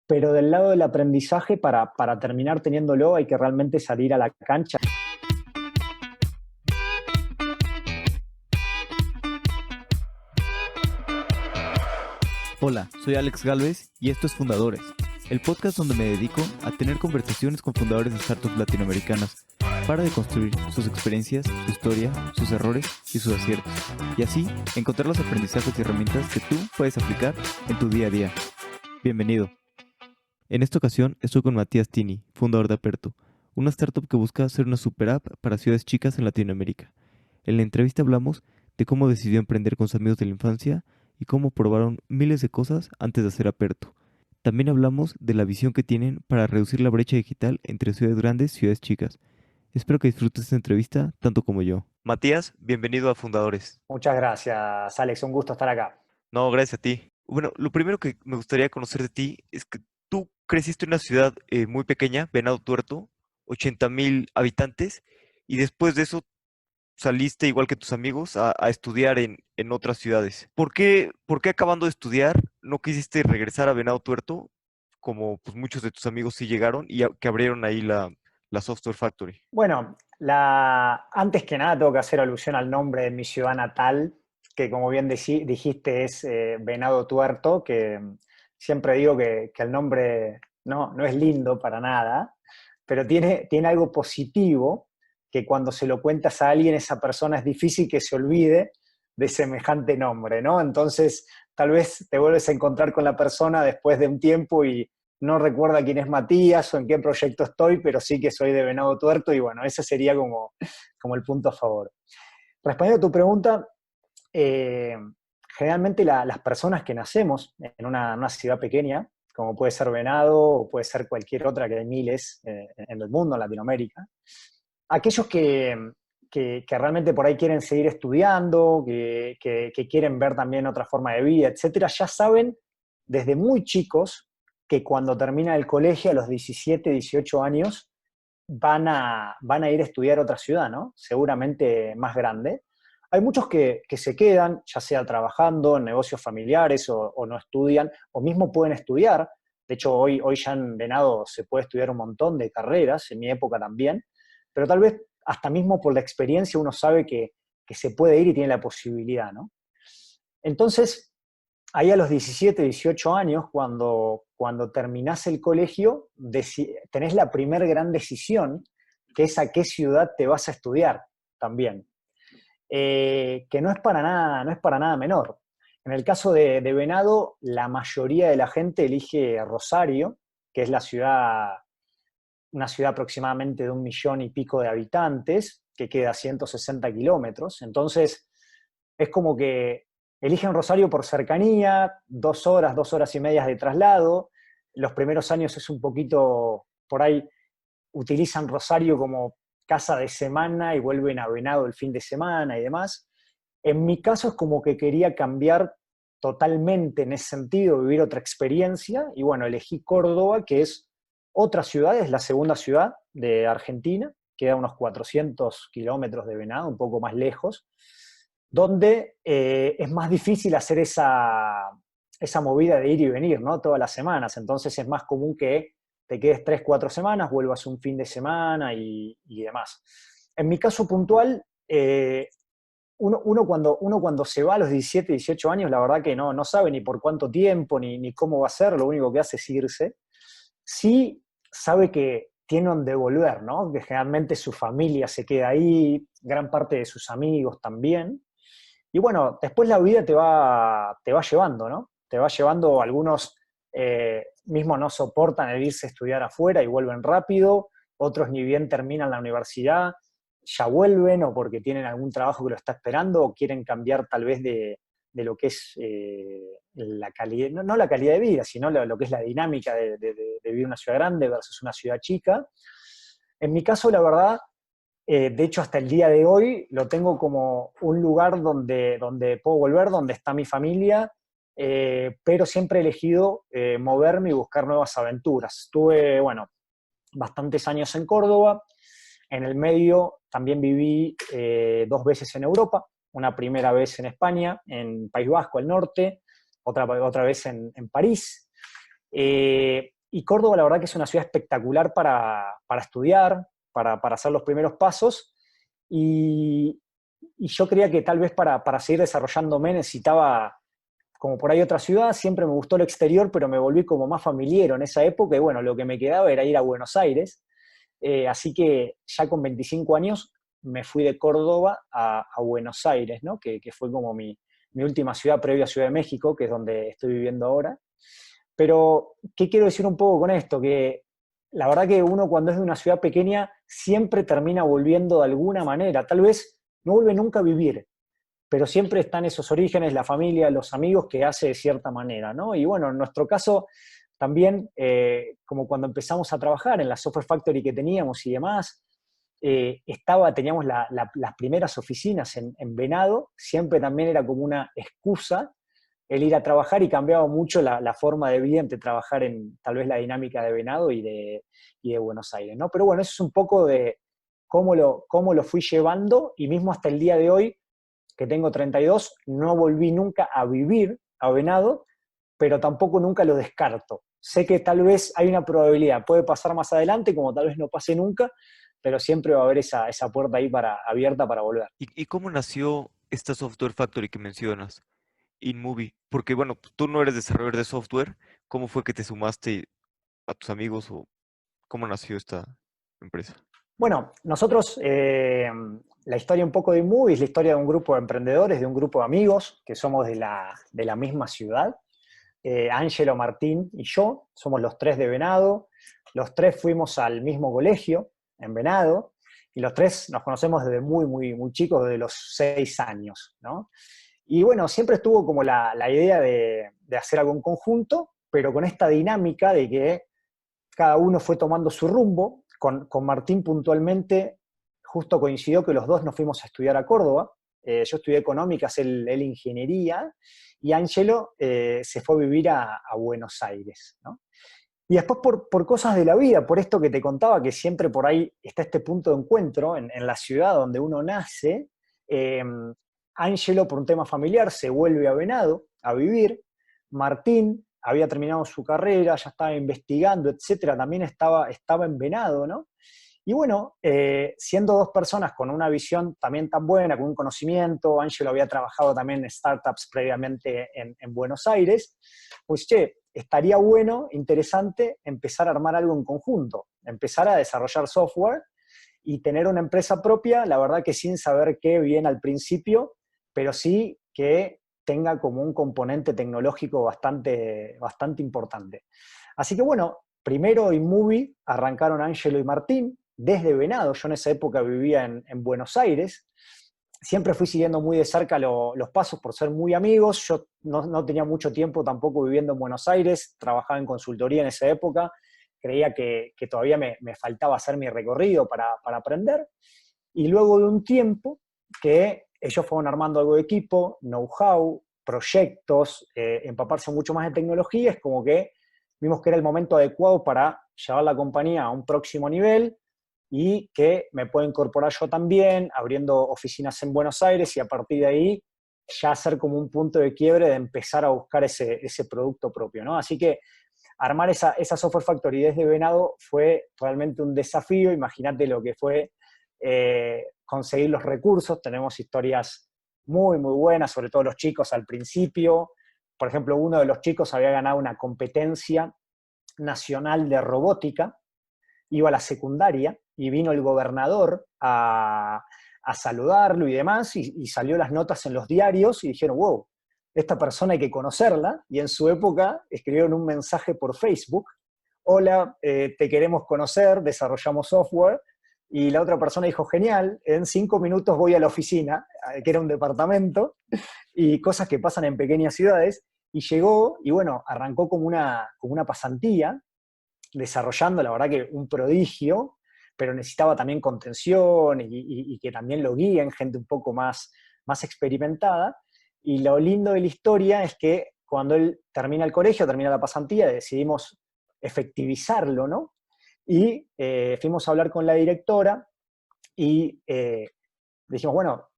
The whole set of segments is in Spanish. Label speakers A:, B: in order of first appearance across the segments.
A: pero del lado del aprendizaje, para terminar teniéndolo, hay que realmente salir a la cancha.
B: Hola, soy Alex Galvez y esto es Fundadores, el podcast donde me dedico a tener conversaciones con fundadores de startups latinoamericanas para deconstruir sus experiencias, su historia, sus errores y sus aciertos, y así encontrar los aprendizajes y herramientas que tú puedes aplicar en tu día a día. Bienvenido. En esta ocasión estoy con Matías Tini, fundador de Aperto, una startup que busca ser una super app para ciudades chicas en Latinoamérica. En la entrevista hablamos de cómo decidió emprender con sus amigos de la infancia y cómo probaron miles de cosas antes de hacer Aperto. También hablamos de la visión que tienen para reducir la brecha digital entre ciudades grandes y ciudades chicas. Espero que disfrutes esta entrevista tanto como yo. Matías, bienvenido a Fundadores.
A: Muchas gracias, Alex, un gusto estar acá.
B: No, gracias a ti. Bueno, lo primero que me gustaría conocer de ti es que tú creciste en una ciudad muy pequeña, Venado Tuerto, 80,000 habitantes, y después de eso saliste igual que tus amigos a estudiar en otras ciudades. ¿Por qué acabando de estudiar no quisiste regresar a Venado Tuerto, como pues muchos de tus amigos sí llegaron y que abrieron ahí la Software Factory?
A: Bueno, antes que nada tengo que hacer alusión al nombre de mi ciudad natal, que como bien dijiste es Venado Tuerto, que siempre digo que el nombre no es lindo para nada, pero tiene algo positivo, que cuando se lo cuentas a alguien, esa persona es difícil que se olvide de semejante nombre, ¿no? Entonces, tal vez te vuelves a encontrar con la persona después de un tiempo y no recuerda quién es Matías o en qué proyecto estoy, pero sí que soy de Venado Tuerto y bueno, ese sería como el punto a favor. Respondiendo a tu pregunta, eh, generalmente las personas que nacemos en una ciudad pequeña, como puede ser Venado o puede ser cualquier otra, que hay miles en el mundo, en Latinoamérica, aquellos que realmente por ahí quieren seguir estudiando, que quieren ver también otra forma de vida, etcétera, ya saben desde muy chicos que cuando termina el colegio, a los 17, 18 años, van a ir a estudiar a otra ciudad, ¿no? Seguramente más grande. Hay muchos que se quedan, ya sea trabajando en negocios familiares o no estudian, o mismo pueden estudiar. De hecho, hoy ya en Venado se puede estudiar un montón de carreras, en mi época también, pero tal vez hasta mismo por la experiencia uno sabe que se puede ir y tiene la posibilidad, ¿no? Entonces, ahí a los 17, 18 años, cuando terminás el colegio, tenés la primer gran decisión, que es a qué ciudad te vas a estudiar también. Que no es para nada menor. En el caso de Venado, la mayoría de la gente elige Rosario, que es una ciudad aproximadamente de 1,000,000 y pico de habitantes, que queda a 160 kilómetros. Entonces, es como que eligen Rosario por cercanía, 2 horas, 2 horas y media de traslado. Los primeros años es un poquito, por ahí utilizan Rosario como casa de semana y vuelven a Venado el fin de semana y demás. En mi caso es como que quería cambiar totalmente en ese sentido, vivir otra experiencia, y bueno, elegí Córdoba, que es otra ciudad, es la segunda ciudad de Argentina, queda a unos 400 kilómetros de Venado, un poco más lejos, donde es más difícil hacer esa movida de ir y venir, ¿no? Todas las semanas. Entonces es más común que te quedes 3, 4 semanas, vuelvas un fin de semana y demás. En mi caso puntual, uno cuando se va a los 17, 18 años, la verdad que no sabe ni por cuánto tiempo, ni cómo va a ser, lo único que hace es irse. Sí sabe que tiene donde volver, ¿no? Que generalmente su familia se queda ahí, gran parte de sus amigos también. Y bueno, después la vida te va llevando, ¿no? Te va llevando, algunos mismos no soportan el irse a estudiar afuera y vuelven rápido, otros ni bien terminan la universidad, ya vuelven o porque tienen algún trabajo que lo está esperando o quieren cambiar tal vez de lo que es la calidad, no la calidad de vida, sino lo que es la dinámica de vivir en una ciudad grande versus una ciudad chica. En mi caso, la verdad, de hecho, hasta el día de hoy lo tengo como un lugar donde puedo volver, donde está mi familia, pero siempre he elegido moverme y buscar nuevas aventuras. Estuve, bueno, bastantes años en Córdoba. En el medio también viví 2 veces en Europa. Una primera vez en España, en País Vasco, al norte, otra vez en París. y Córdoba la verdad que es una ciudad espectacular para estudiar, para hacer los primeros pasos, y, y yo creía que tal vez para seguir desarrollándome necesitaba como por ahí otra ciudad. Siempre me gustó el exterior, pero me volví como más familiero en esa época, y bueno, lo que me quedaba era ir a Buenos Aires. Así que ya con 25 años me fui de Córdoba a Buenos Aires, ¿no? Que fue como mi última ciudad previa a Ciudad de México, que es donde estoy viviendo ahora. Pero, ¿qué quiero decir un poco con esto? Que la verdad que uno cuando es de una ciudad pequeña siempre termina volviendo de alguna manera. Tal vez no vuelve nunca a vivir, pero siempre están esos orígenes, la familia, los amigos, que hace de cierta manera, ¿no? Y bueno, en nuestro caso también, como cuando empezamos a trabajar en la Software Factory que teníamos y demás, teníamos las primeras oficinas en Venado, siempre también era como una excusa el ir a trabajar, y cambiaba mucho la forma de vida entre trabajar en tal vez la dinámica de Venado y de Buenos Aires, ¿no? Pero bueno, eso es un poco de cómo lo fui llevando, y mismo hasta el día de hoy, que tengo 32, no volví nunca a vivir a Venado, pero tampoco nunca lo descarto. Sé que tal vez hay una probabilidad, puede pasar más adelante, como tal vez no pase nunca, pero siempre va a haber esa puerta ahí abierta para volver.
B: ¿Y cómo nació esta Software Factory que mencionas, InMovie? Porque bueno, tú no eres desarrollador de software. ¿Cómo fue que te sumaste a tus amigos o cómo nació esta empresa?
A: Bueno, nosotros, la historia un poco de InMovie es la historia de un grupo de emprendedores, de un grupo de amigos que somos de la misma ciudad. Ángelo, Martín y yo, somos los tres de Venado. Los tres fuimos al mismo colegio en Venado, y los tres nos conocemos desde muy, muy, muy chicos, desde los 6 años, ¿no? Y bueno, siempre estuvo como la idea de hacer algo en conjunto, pero con esta dinámica de que cada uno fue tomando su rumbo. Con Martín puntualmente, justo coincidió que los dos nos fuimos a estudiar a Córdoba. Yo estudié económicas, él ingeniería, y Ángelo se fue a vivir a Buenos Aires, ¿no? Y después por cosas de la vida, por esto que te contaba, que siempre por ahí está este punto de encuentro en la ciudad donde uno nace, eh, Ángelo por un tema familiar se vuelve a Venado a vivir. Martín había terminado su carrera, ya estaba investigando, etcétera, también estaba en Venado, ¿no? Y bueno, siendo dos personas con una visión también tan buena, con un conocimiento, Ángelo había trabajado también en startups previamente en Buenos Aires, pues che, estaría bueno, interesante, empezar a armar algo en conjunto, empezar a desarrollar software y tener una empresa propia, la verdad que sin saber qué bien al principio, pero sí que tenga como un componente tecnológico bastante, bastante importante. Así que bueno, primero InMovie arrancaron Ángelo y Martín desde Venado. Yo en esa época vivía en Buenos Aires. Siempre fui siguiendo muy de cerca los pasos por ser muy amigos. Yo no tenía mucho tiempo tampoco viviendo en Buenos Aires, trabajaba en consultoría en esa época, creía que todavía me faltaba hacer mi recorrido para aprender. Y luego de un tiempo que ellos fueron armando algo de equipo, know-how, proyectos, empaparse mucho más de tecnología, es como que vimos que era el momento adecuado para llevar la compañía a un próximo nivel, y que me puedo incorporar yo también, abriendo oficinas en Buenos Aires, y a partir de ahí ya hacer como un punto de quiebre de empezar a buscar ese producto propio, ¿no? Así que armar esa Software Factory desde Venado fue realmente un desafío. Imagínate lo que fue conseguir los recursos. Tenemos historias muy, muy buenas, sobre todo los chicos al principio. Por ejemplo, uno de los chicos había ganado una competencia nacional de robótica, iba a la secundaria, y vino el gobernador a saludarlo y demás, y salió las notas en los diarios, y dijeron, wow, esta persona hay que conocerla, y en su época escribieron un mensaje por Facebook: hola, te queremos conocer, desarrollamos software. Y la otra persona dijo, genial, en 5 minutos voy a la oficina, que era un departamento, y cosas que pasan en pequeñas ciudades. Y llegó, y bueno, arrancó como una pasantía, desarrollando, la verdad que un prodigio, pero necesitaba también contención, y que también lo guíen gente un poco más experimentada. Y lo lindo de la historia es que cuando él termina el colegio, termina la pasantía, decidimos efectivizarlo, ¿no? Y fuimos a hablar con la directora, y dijimos, bueno,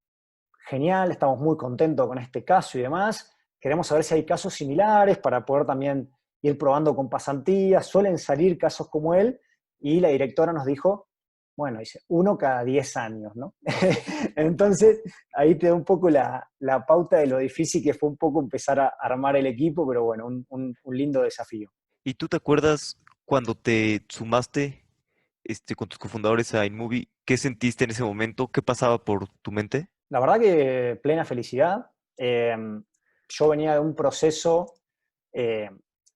A: genial, estamos muy contentos con este caso y demás, queremos saber si hay casos similares para poder también ir probando con pasantías, suelen salir casos como él, y la directora nos dijo, bueno, dice, 1 cada 10 años, ¿no? Entonces, ahí te da un poco la pauta de lo difícil que fue un poco empezar a armar el equipo, pero bueno, un lindo desafío.
B: ¿Y tú te acuerdas cuando te sumaste con tus cofundadores a InMovie? ¿Qué sentiste en ese momento? ¿Qué pasaba por tu mente?
A: La verdad que plena felicidad. Yo venía de un proceso eh,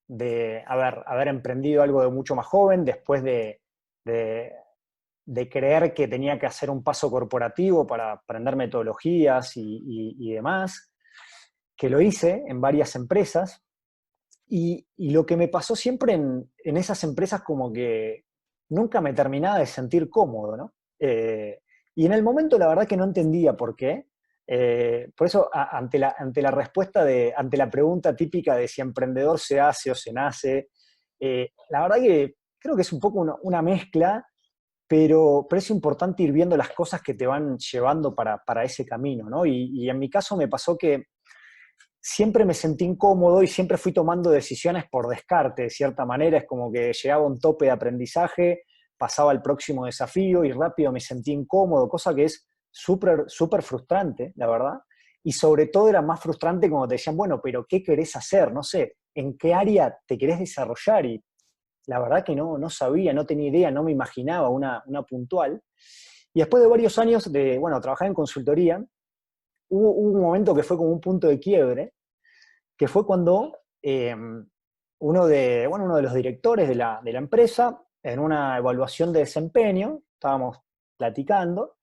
A: de haber emprendido algo de mucho más joven, después de, de creer que tenía que hacer un paso corporativo para aprender metodologías y demás, que lo hice en varias empresas. Y lo que me pasó siempre en esas empresas como que nunca me terminaba de sentir cómodo, ¿no? Y en el momento la verdad que no entendía por qué. Por eso, ante la respuesta ante la pregunta típica de si emprendedor se hace o se nace, la verdad que creo que es un poco una mezcla, pero es importante ir viendo las cosas que te van llevando para ese camino, ¿no? Y en mi caso me pasó que siempre me sentí incómodo y siempre fui tomando decisiones por descarte, de cierta manera. Es como que llegaba a un tope de aprendizaje, pasaba al próximo desafío y rápido me sentí incómodo, cosa que es súper, súper frustrante, la verdad. Y sobre todo era más frustrante cuando te decían, bueno, pero ¿qué querés hacer? No sé, ¿en qué área te querés desarrollar? Y la verdad que no sabía, no tenía idea, no me imaginaba una puntual. Y después de varios años de, bueno, trabajar en consultoría, hubo un momento que fue como un punto de quiebre, que fue cuando uno de los directores de la empresa, en una evaluación de desempeño, estábamos platicando,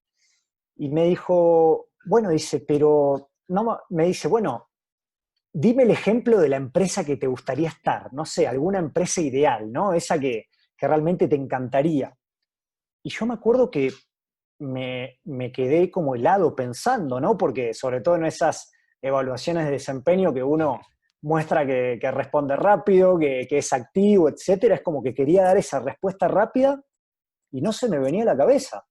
A: y me dijo, bueno, dice, pero, no, me dice, bueno, dime el ejemplo de la empresa que te gustaría estar, no sé, alguna empresa ideal, ¿no? Esa que realmente te encantaría. Y yo me acuerdo que me quedé como helado pensando, ¿no? Porque sobre todo en esas evaluaciones de desempeño que uno muestra que responde rápido, que es activo, etcétera, es como que quería dar esa respuesta rápida y no se me venía a la cabeza.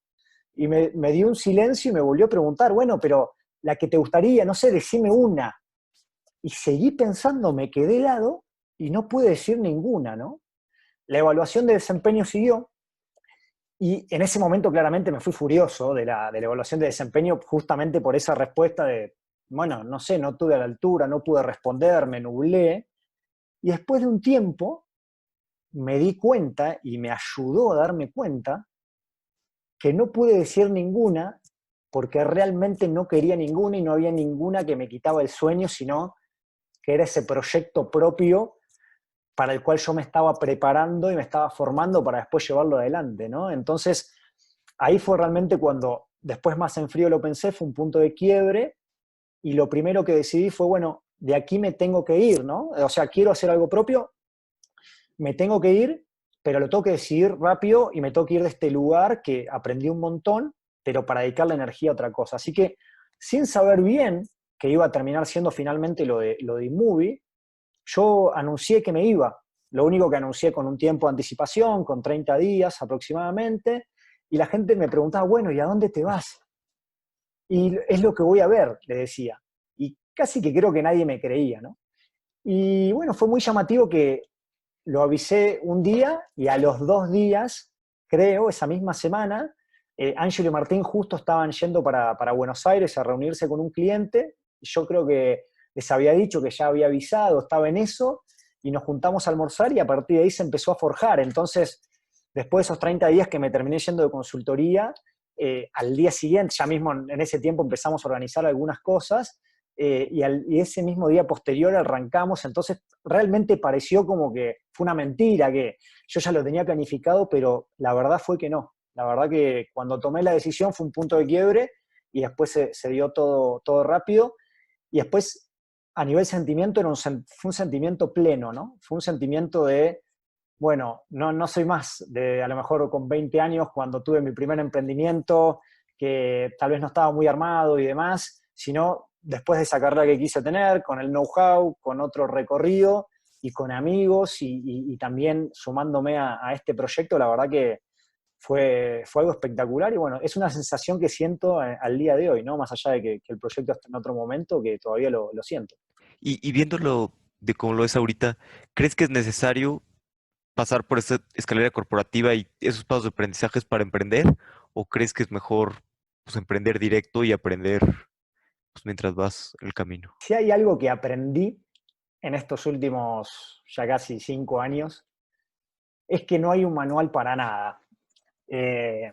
A: Y me dio un silencio y me volvió a preguntar, bueno, pero la que te gustaría, no sé, decime una. Y seguí pensando, me quedé helado y no pude decir ninguna, ¿no? La evaluación de desempeño siguió. Y en ese momento claramente me fui furioso de la evaluación de desempeño justamente por esa respuesta de, bueno, no sé, no tuve a la altura, no pude responder, me nublé. Y después de un tiempo me di cuenta y me ayudó a darme cuenta que no pude decir ninguna porque realmente no quería ninguna y no había ninguna que me quitaba el sueño, sino que era ese proyecto propio para el cual yo me estaba preparando y me estaba formando para después llevarlo adelante, ¿no? Entonces, ahí fue realmente cuando, después más en frío lo pensé, fue un punto de quiebre, y lo primero que decidí fue, bueno, de aquí me tengo que ir, ¿no? O sea, quiero hacer algo propio, me tengo que ir, pero lo tengo que decidir rápido y me tengo que ir de este lugar que aprendí un montón, pero para dedicar la energía a otra cosa. Así que, sin saber bien que iba a terminar siendo finalmente lo de InMovie, yo anuncié que me iba. Lo único que anuncié con un tiempo de anticipación, con 30 días aproximadamente, y la gente me preguntaba, bueno, ¿y a dónde te vas? Y es lo que voy a ver, le decía. Y casi que creo que nadie me creía, ¿no? Y bueno, fue muy llamativo que lo avisé un día y a los 2 días, creo, esa misma semana, Ángelo y Martín justo estaban yendo para Buenos Aires a reunirse con un cliente. Y yo creo que les había dicho que ya había avisado, estaba en eso, y nos juntamos a almorzar y a partir de ahí se empezó a forjar. Entonces, después de esos 30 días que me terminé yendo de consultoría, al día siguiente, ya mismo en ese tiempo empezamos a organizar algunas cosas, y ese mismo día posterior arrancamos. Entonces realmente pareció como que fue una mentira, que yo ya lo tenía planificado, pero la verdad fue que no. La verdad que cuando tomé la decisión fue un punto de quiebre y después se dio todo rápido. Y después, a nivel sentimiento, fue un sentimiento pleno, ¿no? Fue un sentimiento de, bueno, no soy más de a lo mejor con 20 años cuando tuve mi primer emprendimiento, que tal vez no estaba muy armado y demás, sino después de esa carrera que quise tener, con el know-how, con otro recorrido y con amigos y también sumándome a este proyecto, la verdad que fue algo espectacular y bueno, es una sensación que siento al día de hoy, ¿no? Más allá de que el proyecto está en otro momento, que todavía lo siento.
B: Y viéndolo de cómo lo es ahorita, ¿crees que es necesario pasar por esta escalera corporativa y esos pasos de aprendizajes para emprender? ¿O crees que es mejor pues, emprender directo y aprender pues, mientras vas el camino?
A: Si hay algo que aprendí en estos últimos ya casi 5 años, es que no hay un manual para nada. Eh,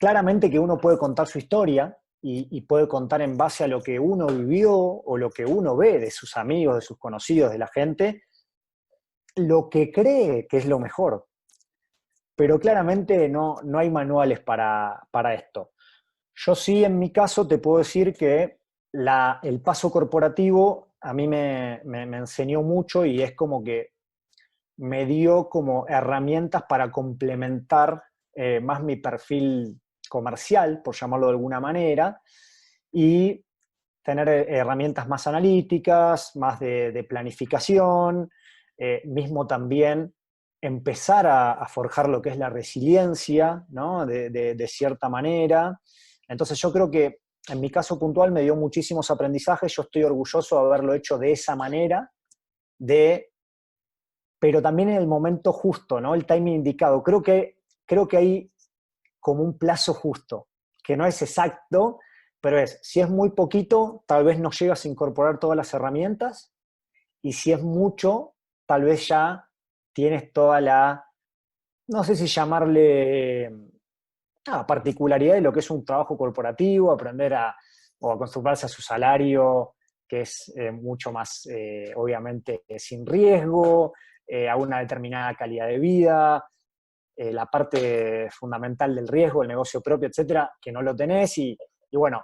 A: Claramente que uno puede contar su historia y puede contar en base a lo que uno vivió o lo que uno ve de sus amigos, de sus conocidos, de la gente, lo que cree que es lo mejor. Pero claramente no hay manuales para esto. Yo sí, en mi caso, te puedo decir que el paso corporativo a mí me enseñó mucho y es como que me dio como herramientas para complementar más mi perfil comercial, por llamarlo de alguna manera, y tener herramientas más analíticas, más de planificación, mismo también empezar a forjar lo que es la resiliencia, ¿no? De cierta manera. Entonces yo creo que en mi caso puntual me dio muchísimos aprendizajes, yo estoy orgulloso de haberlo hecho de esa manera, pero también en el momento justo, ¿no? El timing indicado. Creo que hay como un plazo justo, que no es exacto, pero si es muy poquito, tal vez no llegas a incorporar todas las herramientas, y si es mucho, tal vez ya tienes toda no sé si llamarle particularidad de lo que es un trabajo corporativo, aprender o acostumbrarse a su salario, que es mucho más, obviamente, sin riesgo, a una determinada calidad de vida, la parte fundamental del riesgo, el negocio propio, etcétera, que no lo tenés, y bueno,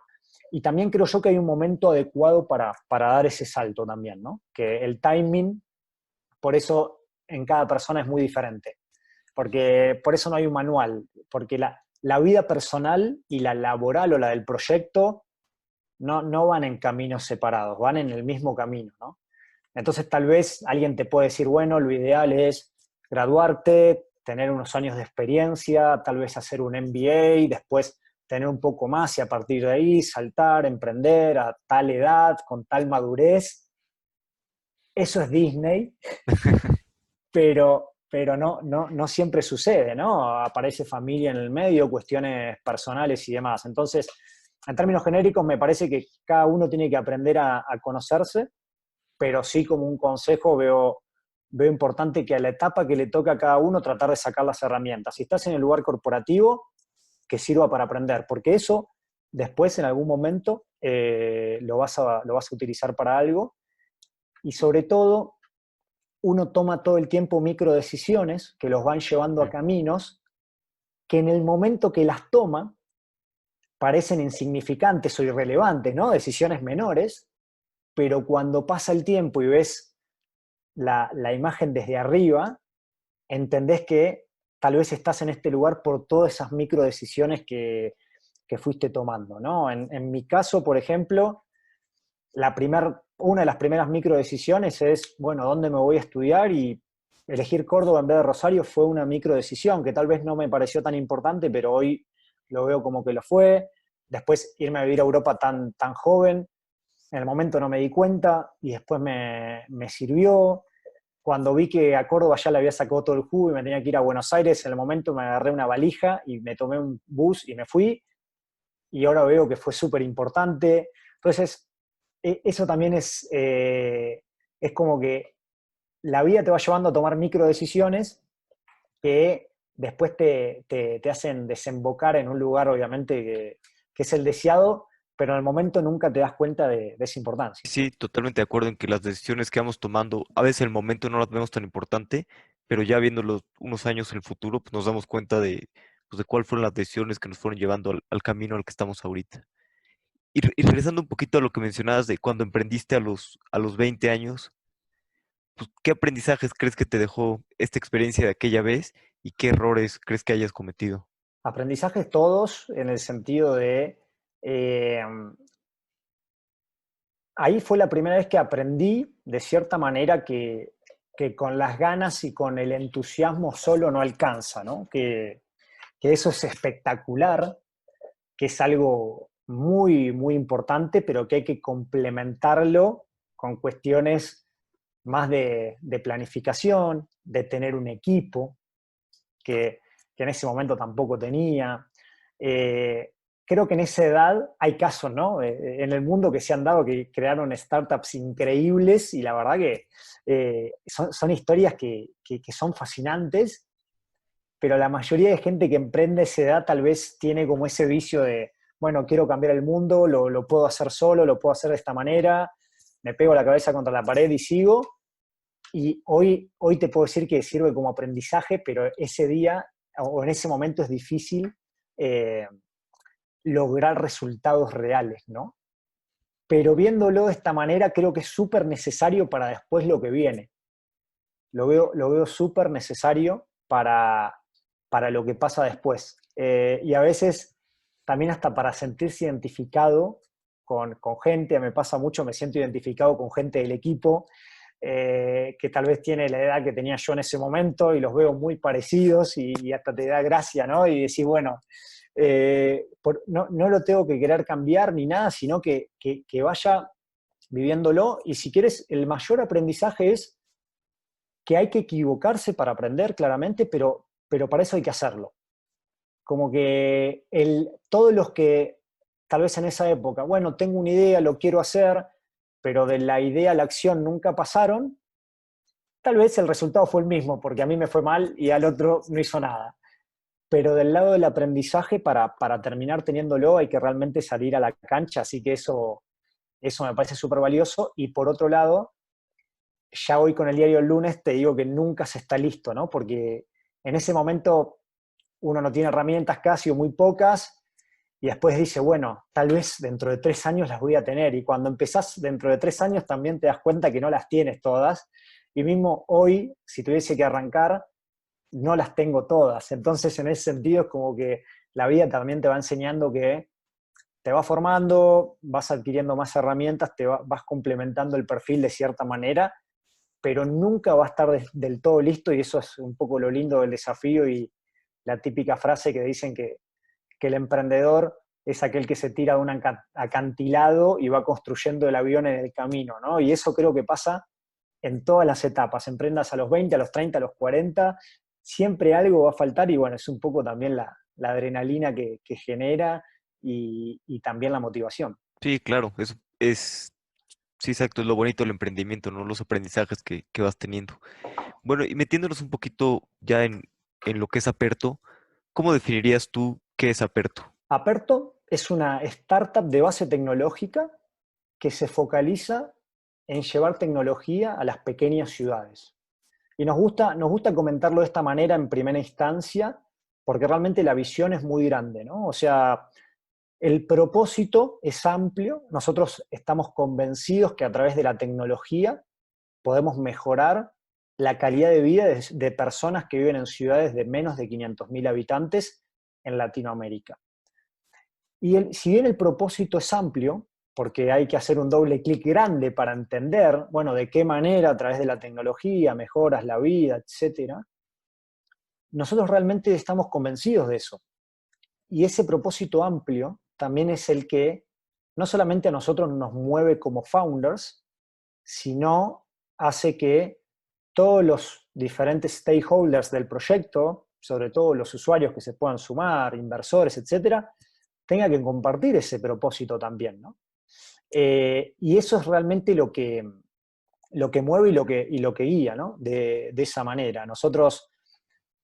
A: y también creo yo que hay un momento adecuado para dar ese salto también, ¿no? Que el timing, por eso en cada persona es muy diferente, porque por eso no hay un manual, porque la vida personal y la laboral o la del proyecto no van en caminos separados, van en el mismo camino, ¿no? Entonces tal vez alguien te puede decir, bueno, lo ideal es graduarte, tener unos años de experiencia, tal vez hacer un MBA, después tener un poco más y a partir de ahí saltar, emprender a tal edad, con tal madurez. Eso es Disney, pero no siempre sucede, ¿no? Aparece familia en el medio, cuestiones personales y demás. Entonces, en términos genéricos, me parece que cada uno tiene que aprender a conocerse, pero sí, como un consejo veo importante que a la etapa que le toca a cada uno tratar de sacar las herramientas. Si estás en el lugar corporativo, que sirva para aprender, porque eso después en algún momento lo vas a utilizar para algo, y sobre todo uno toma todo el tiempo micro decisiones que los van llevando a
B: Sí.
A: caminos que en el momento que las toma parecen insignificantes o irrelevantes, ¿no? Decisiones menores, pero cuando pasa el tiempo y ves la imagen desde arriba, entendés que tal vez estás en este lugar por todas esas micro decisiones que fuiste tomando, ¿no? En mi caso, por ejemplo, una de las primeras micro decisiones es, bueno, ¿dónde me voy a estudiar? Y elegir Córdoba en vez de Rosario fue una micro decisión que tal vez no me pareció tan importante, pero hoy lo veo como que lo fue. Después irme a vivir a Europa tan joven, en el momento no me di cuenta y después me sirvió. Cuando vi que a Córdoba ya le había sacado todo el jugo y me tenía que ir a Buenos Aires, en el momento me agarré una valija y me tomé un bus y me fui, y ahora veo que fue súper importante. Entonces, eso también es como que la vida te va llevando a tomar micro decisiones que después te hacen desembocar en un lugar, obviamente, que es el deseado, pero en el momento nunca te das cuenta de esa importancia.
B: Sí, totalmente de acuerdo en que las decisiones que vamos tomando, a veces en el momento no las vemos tan importante, pero ya viéndolo unos años en el futuro, pues nos damos cuenta pues, de cuáles fueron las decisiones que nos fueron llevando al camino al que estamos ahorita. Y regresando un poquito a lo que mencionabas de cuando emprendiste a los 20 años, pues, ¿qué aprendizajes crees que te dejó esta experiencia de aquella vez y qué errores crees que hayas cometido?
A: Aprendizajes todos en el sentido eh, ahí fue la primera vez que aprendí de cierta manera que con las ganas y con el entusiasmo solo no alcanza, ¿no? Que eso es espectacular, que es algo muy, muy importante, pero que hay que complementarlo con cuestiones más de planificación, de tener un equipo, que en ese momento tampoco tenía. Creo que en esa edad hay casos, ¿no? En el mundo que se han dado, que crearon startups increíbles y la verdad que son historias que son fascinantes, pero la mayoría de gente que emprende a esa edad tal vez tiene como ese vicio de, bueno, quiero cambiar el mundo, lo puedo hacer solo, lo puedo hacer de esta manera, me pego la cabeza contra la pared y sigo. Y hoy te puedo decir que sirve como aprendizaje, pero ese día o en ese momento es difícil eh, lograr resultados reales, ¿no? Pero viéndolo de esta manera creo que es súper necesario para después lo que viene. Lo veo súper necesario para lo que pasa después. Y a veces también hasta para sentirse identificado con gente, me pasa mucho, me siento identificado con gente del equipo, que tal vez tiene la edad que tenía yo en ese momento y los veo muy parecidos y hasta te da gracia, ¿no? Y decís, bueno, no lo tengo que querer cambiar ni nada, sino que vaya viviéndolo. Y si quieres, el mayor aprendizaje es que hay que equivocarse para aprender, claramente, pero para eso hay que hacerlo. Como que todos los que tal vez en esa época, bueno, tengo una idea, lo quiero hacer, pero de la idea a la acción nunca pasaron, tal vez el resultado fue el mismo, porque a mí me fue mal y al otro no hizo nada. Pero del lado del aprendizaje, para terminar teniéndolo, hay que realmente salir a la cancha, así que eso me parece súper valioso. Y por otro lado, ya hoy con el diario El Lunes te digo que nunca se está listo, ¿no? Porque en ese momento uno no tiene herramientas casi o muy pocas, y después dice, bueno, tal vez dentro de 3 años las voy a tener, y cuando empezás dentro de 3 años también te das cuenta que no las tienes todas, y mismo hoy, si tuviese que arrancar, no las tengo todas. Entonces, en ese sentido es como que la vida también te va enseñando que te va formando, vas adquiriendo más herramientas, vas complementando el perfil de cierta manera, pero nunca va a estar del todo listo, y eso es un poco lo lindo del desafío y la típica frase que dicen que el emprendedor es aquel que se tira de un acantilado y va construyendo el avión en el camino, ¿no? Y eso creo que pasa en todas las etapas, emprendas a los 20, a los 30, a los 40, siempre algo va a faltar y bueno, es un poco también la adrenalina que genera y también la motivación.
B: Sí, claro, eso es, sí, exacto, es lo bonito del emprendimiento, ¿no? Los aprendizajes que vas teniendo. Bueno, y metiéndonos un poquito ya en lo que es Aperto, ¿cómo definirías tú qué es Aperto?
A: Aperto es una startup de base tecnológica que se focaliza en llevar tecnología a las pequeñas ciudades. Y nos gusta comentarlo de esta manera en primera instancia, porque realmente la visión es muy grande, ¿no? O sea, el propósito es amplio. Nosotros estamos convencidos que a través de la tecnología podemos mejorar la calidad de vida de personas que viven en ciudades de menos de 500.000 habitantes en Latinoamérica. Y si bien el propósito es amplio, porque hay que hacer un doble clic grande para entender, bueno, de qué manera a través de la tecnología mejoras la vida, etcétera, nosotros realmente estamos convencidos de eso. Y ese propósito amplio también es el que no solamente a nosotros nos mueve como founders, sino hace que todos los diferentes stakeholders del proyecto, sobre todo los usuarios que se puedan sumar, inversores, etcétera, tengan que compartir ese propósito también, ¿no? Y eso es realmente lo que mueve y lo que guía, ¿no? De esa manera. Nosotros,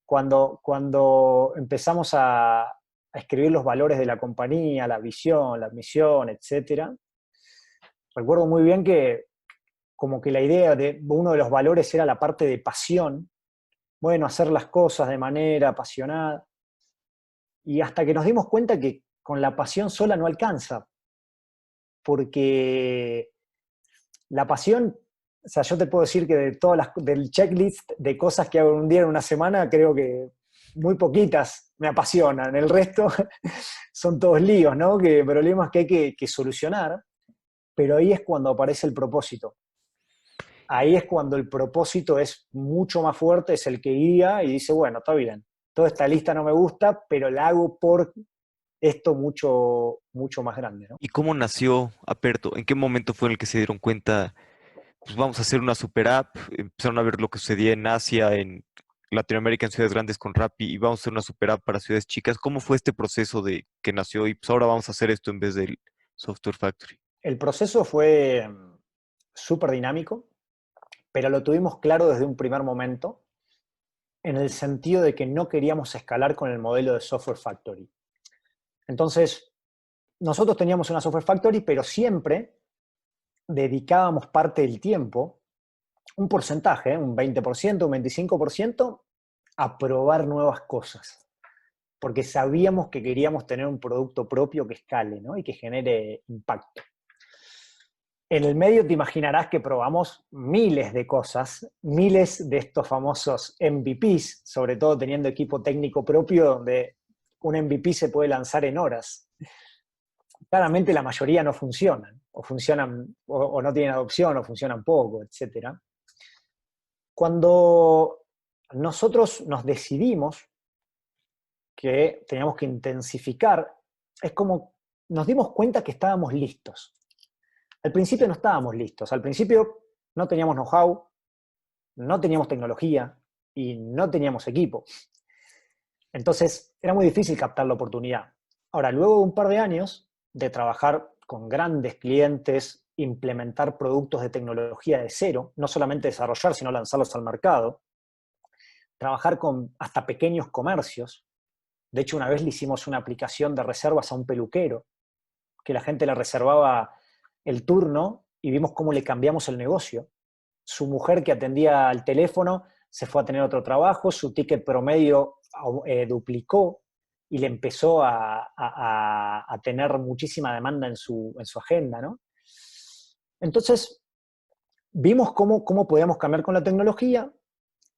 A: cuando empezamos a escribir los valores de la compañía, la visión, la misión, etcétera, recuerdo muy bien que como que la idea de uno de los valores era la parte de pasión, bueno, hacer las cosas de manera apasionada, y hasta que nos dimos cuenta que con la pasión sola no alcanza, porque la pasión, o sea, yo te puedo decir que del checklist de cosas que hago un día en una semana, creo que muy poquitas me apasionan, el resto son todos líos, ¿no? Problemas que hay que solucionar, pero ahí es cuando aparece el propósito. Ahí es cuando el propósito es mucho más fuerte, es el que guía y dice, bueno, está bien, toda esta lista no me gusta, pero la hago por esto mucho, mucho más grande, ¿no?
B: ¿Y cómo nació Aperto? ¿En qué momento fue en el que se dieron cuenta pues vamos a hacer una super app. Empezaron a ver lo que sucedía en Asia, en Latinoamérica, en ciudades grandes con Rappi, y vamos a hacer una super app para ciudades chicas. ¿Cómo fue este proceso de que nació y pues ahora vamos a hacer esto en vez del Software Factory?
A: El proceso fue súper dinámico, pero lo tuvimos claro desde un primer momento, en el sentido de que no queríamos escalar con el modelo de Software Factory. Entonces, nosotros teníamos una Software Factory, pero siempre dedicábamos parte del tiempo, un porcentaje, un 20%, un 25%, a probar nuevas cosas. Porque sabíamos que queríamos tener un producto propio que escale, ¿no? Y que genere impacto. En el medio te imaginarás que probamos miles de cosas, miles de estos famosos MVPs, sobre todo teniendo equipo técnico propio, donde un MVP se puede lanzar en horas. Claramente la mayoría no funcionan, o funcionan, o no tienen adopción, o funcionan poco, etc. Cuando nosotros nos decidimos que teníamos que intensificar, es como nos dimos cuenta que estábamos listos. Al principio no estábamos listos, al principio no teníamos know-how, no teníamos tecnología y no teníamos equipo. Entonces era muy difícil captar la oportunidad. Ahora, luego de un par de años de trabajar con grandes clientes, implementar productos de tecnología de cero, no solamente desarrollar, sino lanzarlos al mercado, trabajar con hasta pequeños comercios. De hecho, una vez le hicimos una aplicación de reservas a un peluquero, que la gente le reservaba el turno y vimos cómo le cambiamos el negocio. Su mujer que atendía al teléfono se fue a tener otro trabajo, su ticket promedio duplicó y le empezó a tener muchísima demanda en su agenda, ¿no? Entonces, vimos cómo podíamos cambiar con la tecnología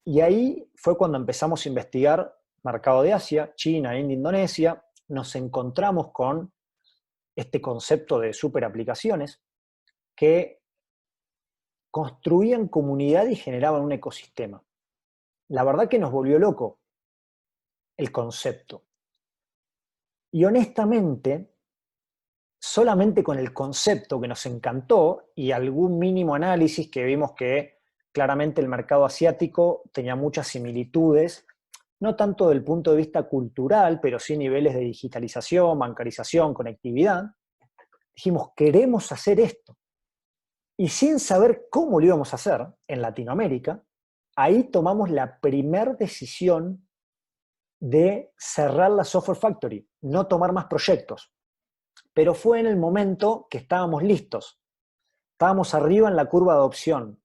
A: y ahí fue cuando empezamos a investigar mercado de Asia, China, India, Indonesia. Nos encontramos con este concepto de super aplicaciones que construían comunidad y generaban un ecosistema. La verdad que nos volvió loco el concepto. Y honestamente, solamente con el concepto que nos encantó y algún mínimo análisis que vimos que claramente el mercado asiático tenía muchas similitudes, no tanto del punto de vista cultural, pero sí niveles de digitalización, bancarización, conectividad, dijimos, queremos hacer esto. Y sin saber cómo lo íbamos a hacer en Latinoamérica, ahí tomamos la primera decisión de cerrar la Software Factory, no tomar más proyectos. Pero fue en el momento que estábamos listos. Estábamos arriba en la curva de adopción.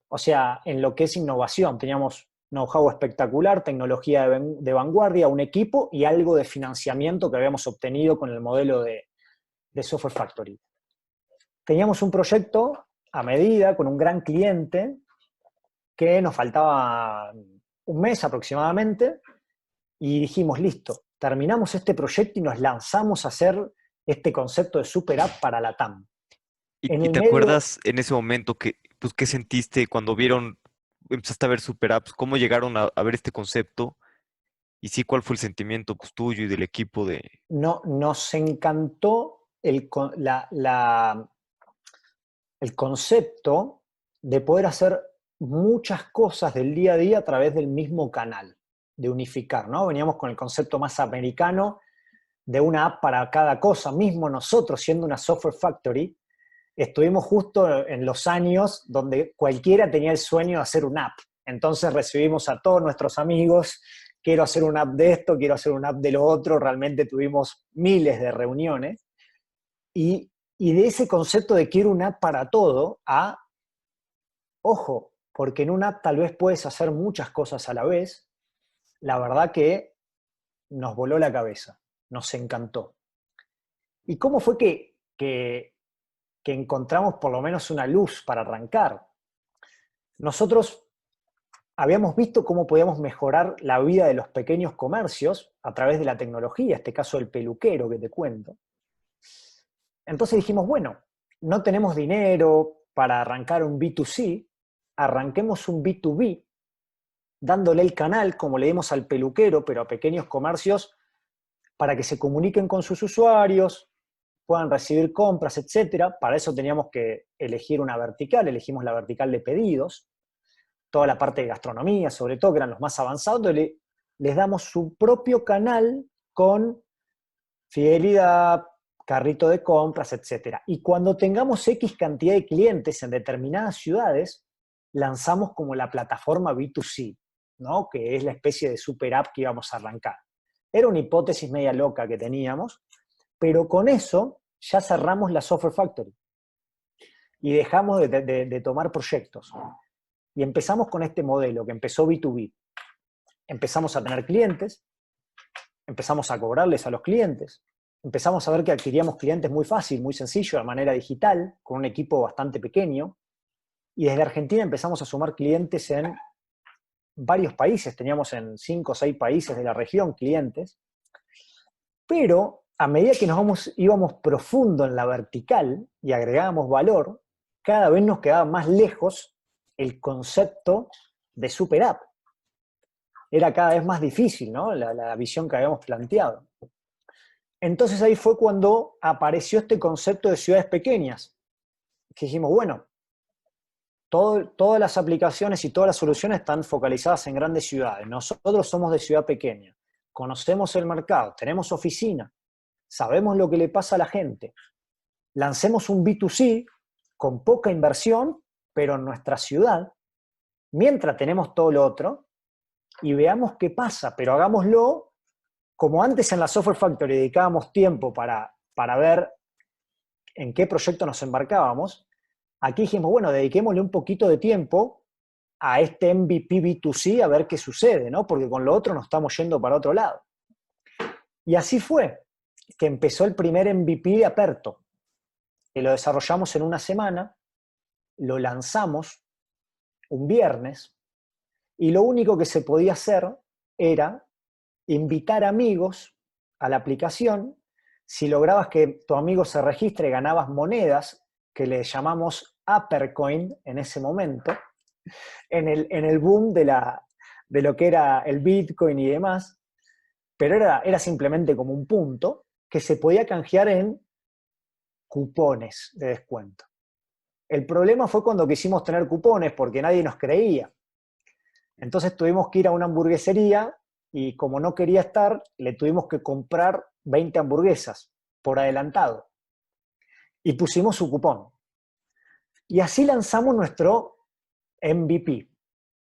A: O sea, en lo que es innovación. Teníamos know-how espectacular, tecnología de vanguardia, un equipo y algo de financiamiento que habíamos obtenido con el modelo de Software Factory. Teníamos un proyecto a medida con un gran cliente que nos faltaba un mes aproximadamente y dijimos, listo, terminamos este proyecto y nos lanzamos a hacer este concepto de super app para la TAM. En
B: Y
A: el
B: te
A: medio,
B: acuerdas en ese momento que, pues, qué sentiste cuando vieron, empezaste a ver super apps, cómo llegaron a ver este concepto? Y sí, ¿cuál fue el sentimiento, pues, tuyo y del equipo de...
A: no, nos encantó el concepto de poder hacer muchas cosas del día a día a través del mismo canal, de unificar, ¿no? Veníamos con el concepto más americano de una app para cada cosa. Mismo nosotros, siendo una software factory, estuvimos justo en los años donde cualquiera tenía el sueño de hacer una app. Entonces recibimos a todos nuestros amigos, quiero hacer una app de esto, quiero hacer una app de lo otro. Realmente tuvimos miles de reuniones. Y de ese concepto de quiero una app para todo a, ojo, porque en una app tal vez puedes hacer muchas cosas a la vez, la verdad que nos voló la cabeza, nos encantó. ¿Y cómo fue que encontramos por lo menos una luz para arrancar? Nosotros habíamos visto cómo podíamos mejorar la vida de los pequeños comercios a través de la tecnología, en este caso el peluquero que te cuento. Entonces dijimos, bueno, no tenemos dinero para arrancar un B2C, arranquemos un B2B, dándole el canal, como le dimos al peluquero, pero a pequeños comercios, para que se comuniquen con sus usuarios, puedan recibir compras, etcétera. Para eso teníamos que elegir una vertical, elegimos la vertical de pedidos, toda la parte de gastronomía, sobre todo, que eran los más avanzados, les damos su propio canal con fidelidad, carrito de compras, etcétera. Y cuando tengamos X cantidad de clientes en determinadas ciudades, lanzamos como la plataforma B2C, ¿no? Que es la especie de super app que íbamos a arrancar. Era una hipótesis media loca que teníamos, pero con eso ya cerramos la Software Factory y dejamos de tomar proyectos. Y empezamos con este modelo que empezó B2B. Empezamos a tener clientes, empezamos a cobrarles a los clientes, empezamos a ver que adquiríamos clientes muy fácil, muy sencillo, de manera digital, con un equipo bastante pequeño. Y desde Argentina empezamos a sumar clientes en varios países, teníamos en 5 o 6 países de la región clientes, pero a medida que íbamos profundo en la vertical y agregábamos valor, cada vez nos quedaba más lejos el concepto de super app. Era cada vez más difícil, ¿no? La visión que habíamos planteado. Entonces ahí fue cuando apareció este concepto de ciudades pequeñas, que dijimos, bueno, todas las aplicaciones y todas las soluciones están focalizadas en grandes ciudades. Nosotros somos de ciudad pequeña, conocemos el mercado, tenemos oficina, sabemos lo que le pasa a la gente. Lancemos un B2C con poca inversión, pero en nuestra ciudad, mientras tenemos todo lo otro, y veamos qué pasa, pero hagámoslo como antes en la Software Factory dedicábamos tiempo para ver en qué proyecto nos embarcábamos. Aquí dijimos, bueno, dediquémosle un poquito de tiempo a este MVP B2C a ver qué sucede, ¿no? Porque con lo otro nos estamos yendo para otro lado. Y así fue que empezó el primer MVP de Aperto, que lo desarrollamos en una semana, lo lanzamos un viernes, y lo único que se podía hacer era invitar amigos a la aplicación. Si lograbas que tu amigo se registre, ganabas monedas, que le llamamos Apercoin en ese momento, en el boom de lo que era el Bitcoin y demás, pero era simplemente como un punto que se podía canjear en cupones de descuento. El problema fue cuando quisimos tener cupones porque nadie nos creía. Entonces tuvimos que ir a una hamburguesería y como no quería estar, le tuvimos que comprar 20 hamburguesas por adelantado. Y pusimos su cupón. Y así lanzamos nuestro MVP.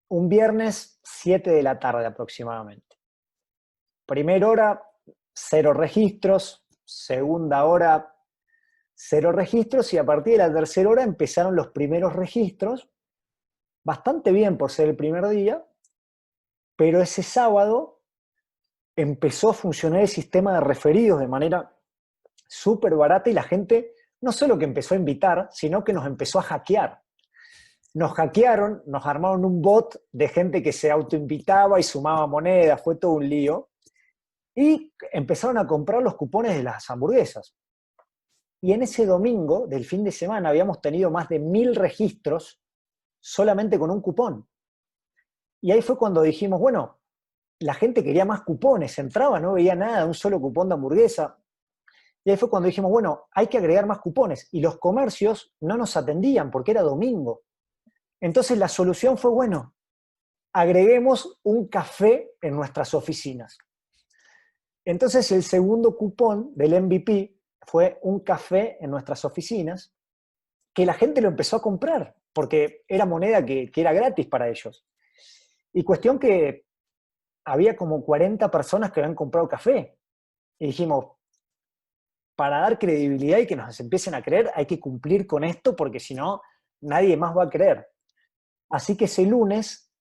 A: Un viernes 7 de la tarde aproximadamente. Primera hora, 0 registros. Segunda hora, 0 registros. Y a partir de la tercera hora empezaron los primeros registros. Bastante bien por ser el primer día. Pero ese sábado empezó a funcionar el sistema de referidos de manera súper barata y la gente no solo que empezó a invitar, sino que nos empezó a hackear. Nos hackearon, nos armaron un bot de gente que se autoinvitaba y sumaba monedas, fue todo un lío. Y empezaron a comprar los cupones de las hamburguesas. Y en ese domingo del fin de semana habíamos tenido más de 1000 registros solamente con un cupón. Y ahí fue cuando dijimos, bueno, la gente quería más cupones, entraba, no veía nada, un solo cupón de hamburguesa. Y ahí fue cuando dijimos, bueno, hay que agregar más cupones. Y los comercios no nos atendían porque era domingo. Entonces la solución fue, bueno, agreguemos un café en nuestras oficinas. Entonces el segundo cupón del MVP fue un café en nuestras oficinas, que la gente lo empezó a comprar, porque era moneda que era gratis para ellos. Y cuestión que había como 40 personas que habían comprado café. Y dijimos, para dar credibilidad y que nos empiecen a creer, hay que cumplir con esto, porque si no, nadie más va a creer. Así que ese lunes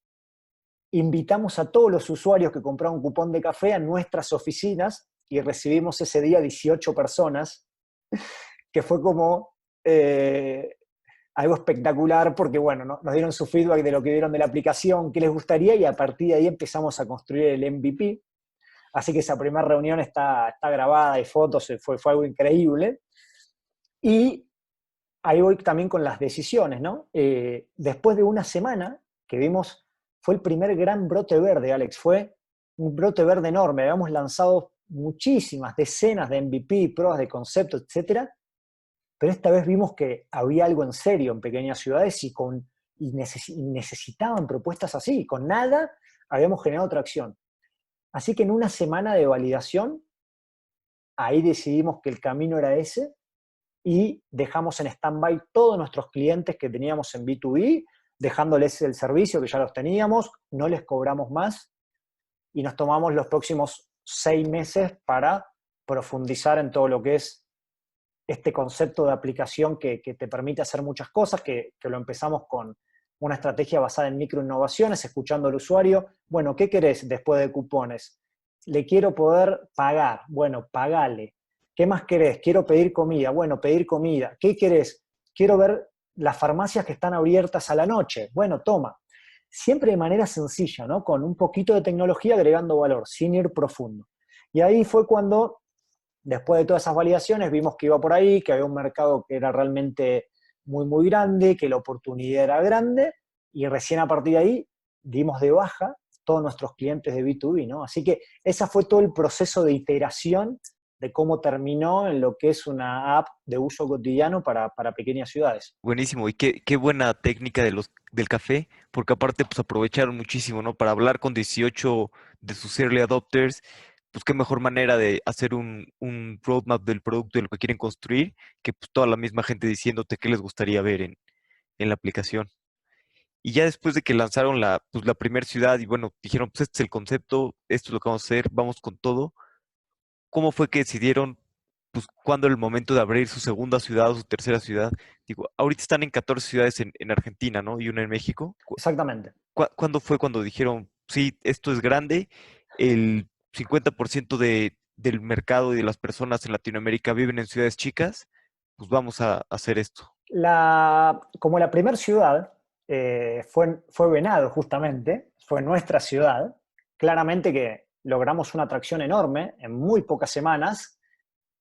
A: invitamos a todos los usuarios que compraron un cupón de café a nuestras oficinas y recibimos ese día 18 personas, que fue como algo espectacular porque, bueno, nos dieron su feedback de lo que vieron de la aplicación, qué les gustaría, y a partir de ahí empezamos a construir el MVP. Así que esa primera reunión está grabada, hay fotos, fue algo increíble. Y ahí voy también con las decisiones, ¿no? Después de una semana que vimos, fue el primer gran brote verde, Alex, fue un brote verde enorme, habíamos lanzado muchísimas, decenas de MVP, pruebas de concepto, etcétera, pero esta vez vimos que había algo en serio en pequeñas ciudades y necesitaban propuestas así. Con nada habíamos generado tracción. Así que en una semana de validación, ahí decidimos que el camino era ese y dejamos en stand-by todos nuestros clientes que teníamos en B2B, dejándoles el servicio que ya los teníamos, no les cobramos más y nos tomamos los próximos 6 meses para profundizar en todo lo que es este concepto de aplicación que te permite hacer muchas cosas, que lo empezamos con una estrategia basada en microinnovaciones, escuchando al usuario. Bueno, ¿qué querés después de cupones? Le quiero poder pagar. Bueno, pagale. ¿Qué más querés? Quiero pedir comida. Bueno, pedir comida. ¿Qué querés? Quiero ver las farmacias que están abiertas a la noche. Bueno, toma. Siempre de manera sencilla, ¿no? Con un poquito de tecnología agregando valor, sin ir profundo. Y ahí fue cuando, después de todas esas validaciones, vimos que iba por ahí, que había un mercado que era realmente muy, muy grande, que la oportunidad era grande, y recién a partir de ahí dimos de baja todos nuestros clientes de B2B, ¿no? Así que ese fue todo el proceso de iteración de cómo terminó en lo que es una app de uso cotidiano para pequeñas ciudades.
B: Buenísimo, y qué buena técnica del café, porque aparte pues aprovecharon muchísimo, ¿no? Para hablar con 18 de sus early adopters, pues qué mejor manera de hacer un roadmap del producto de lo que quieren construir, que pues toda la misma gente diciéndote qué les gustaría ver en la aplicación. Y ya después de que lanzaron la primera ciudad y bueno, dijeron, pues este es el concepto, esto es lo que vamos a hacer, vamos con todo. ¿Cómo fue que decidieron, pues, cuándo era el momento de abrir su segunda ciudad o su tercera ciudad? Digo, ahorita están en 14 ciudades en Argentina, ¿no? Y una en México.
A: Exactamente.
B: ¿Cuándo fue cuando dijeron, sí, esto es grande, el 50% del mercado y de las personas en Latinoamérica viven en ciudades chicas, pues vamos a hacer esto?
A: Como la primera ciudad fue Venado, justamente, fue nuestra ciudad, claramente que logramos una atracción enorme en muy pocas semanas,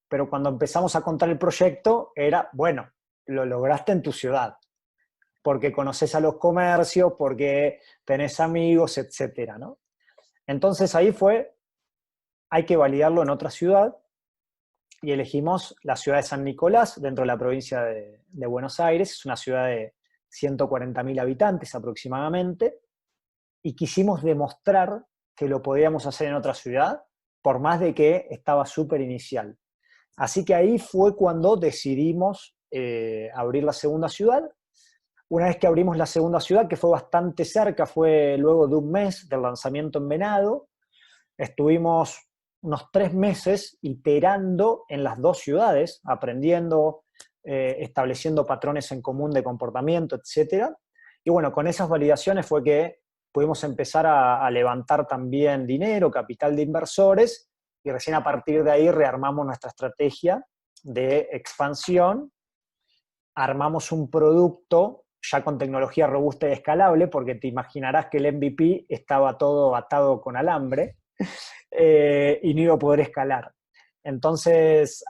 A: pero cuando empezamos a contar el proyecto era, bueno, lo lograste en tu ciudad, porque conoces a los comercios, porque tenés amigos, etcétera, ¿no? Entonces ahí fue, hay que validarlo en otra ciudad, y elegimos la ciudad de San Nicolás, dentro de la provincia de Buenos Aires. Es una ciudad de 140.000 habitantes aproximadamente, y quisimos demostrar que lo podíamos hacer en otra ciudad, por más de que estaba súper inicial. Así que ahí fue cuando decidimos abrir la segunda ciudad. Una vez que abrimos la segunda ciudad, que fue bastante cerca, fue luego de un mes del lanzamiento en Venado, estuvimos unos 3 meses iterando en las dos ciudades, aprendiendo, estableciendo patrones en común de comportamiento, etc. Y bueno, con esas validaciones fue que pudimos empezar a levantar también dinero, capital de inversores, y recién a partir de ahí rearmamos nuestra estrategia de expansión, armamos un producto ya con tecnología robusta y escalable, porque te imaginarás que el MVP estaba todo atado con alambre, y no iba a poder escalar. Entonces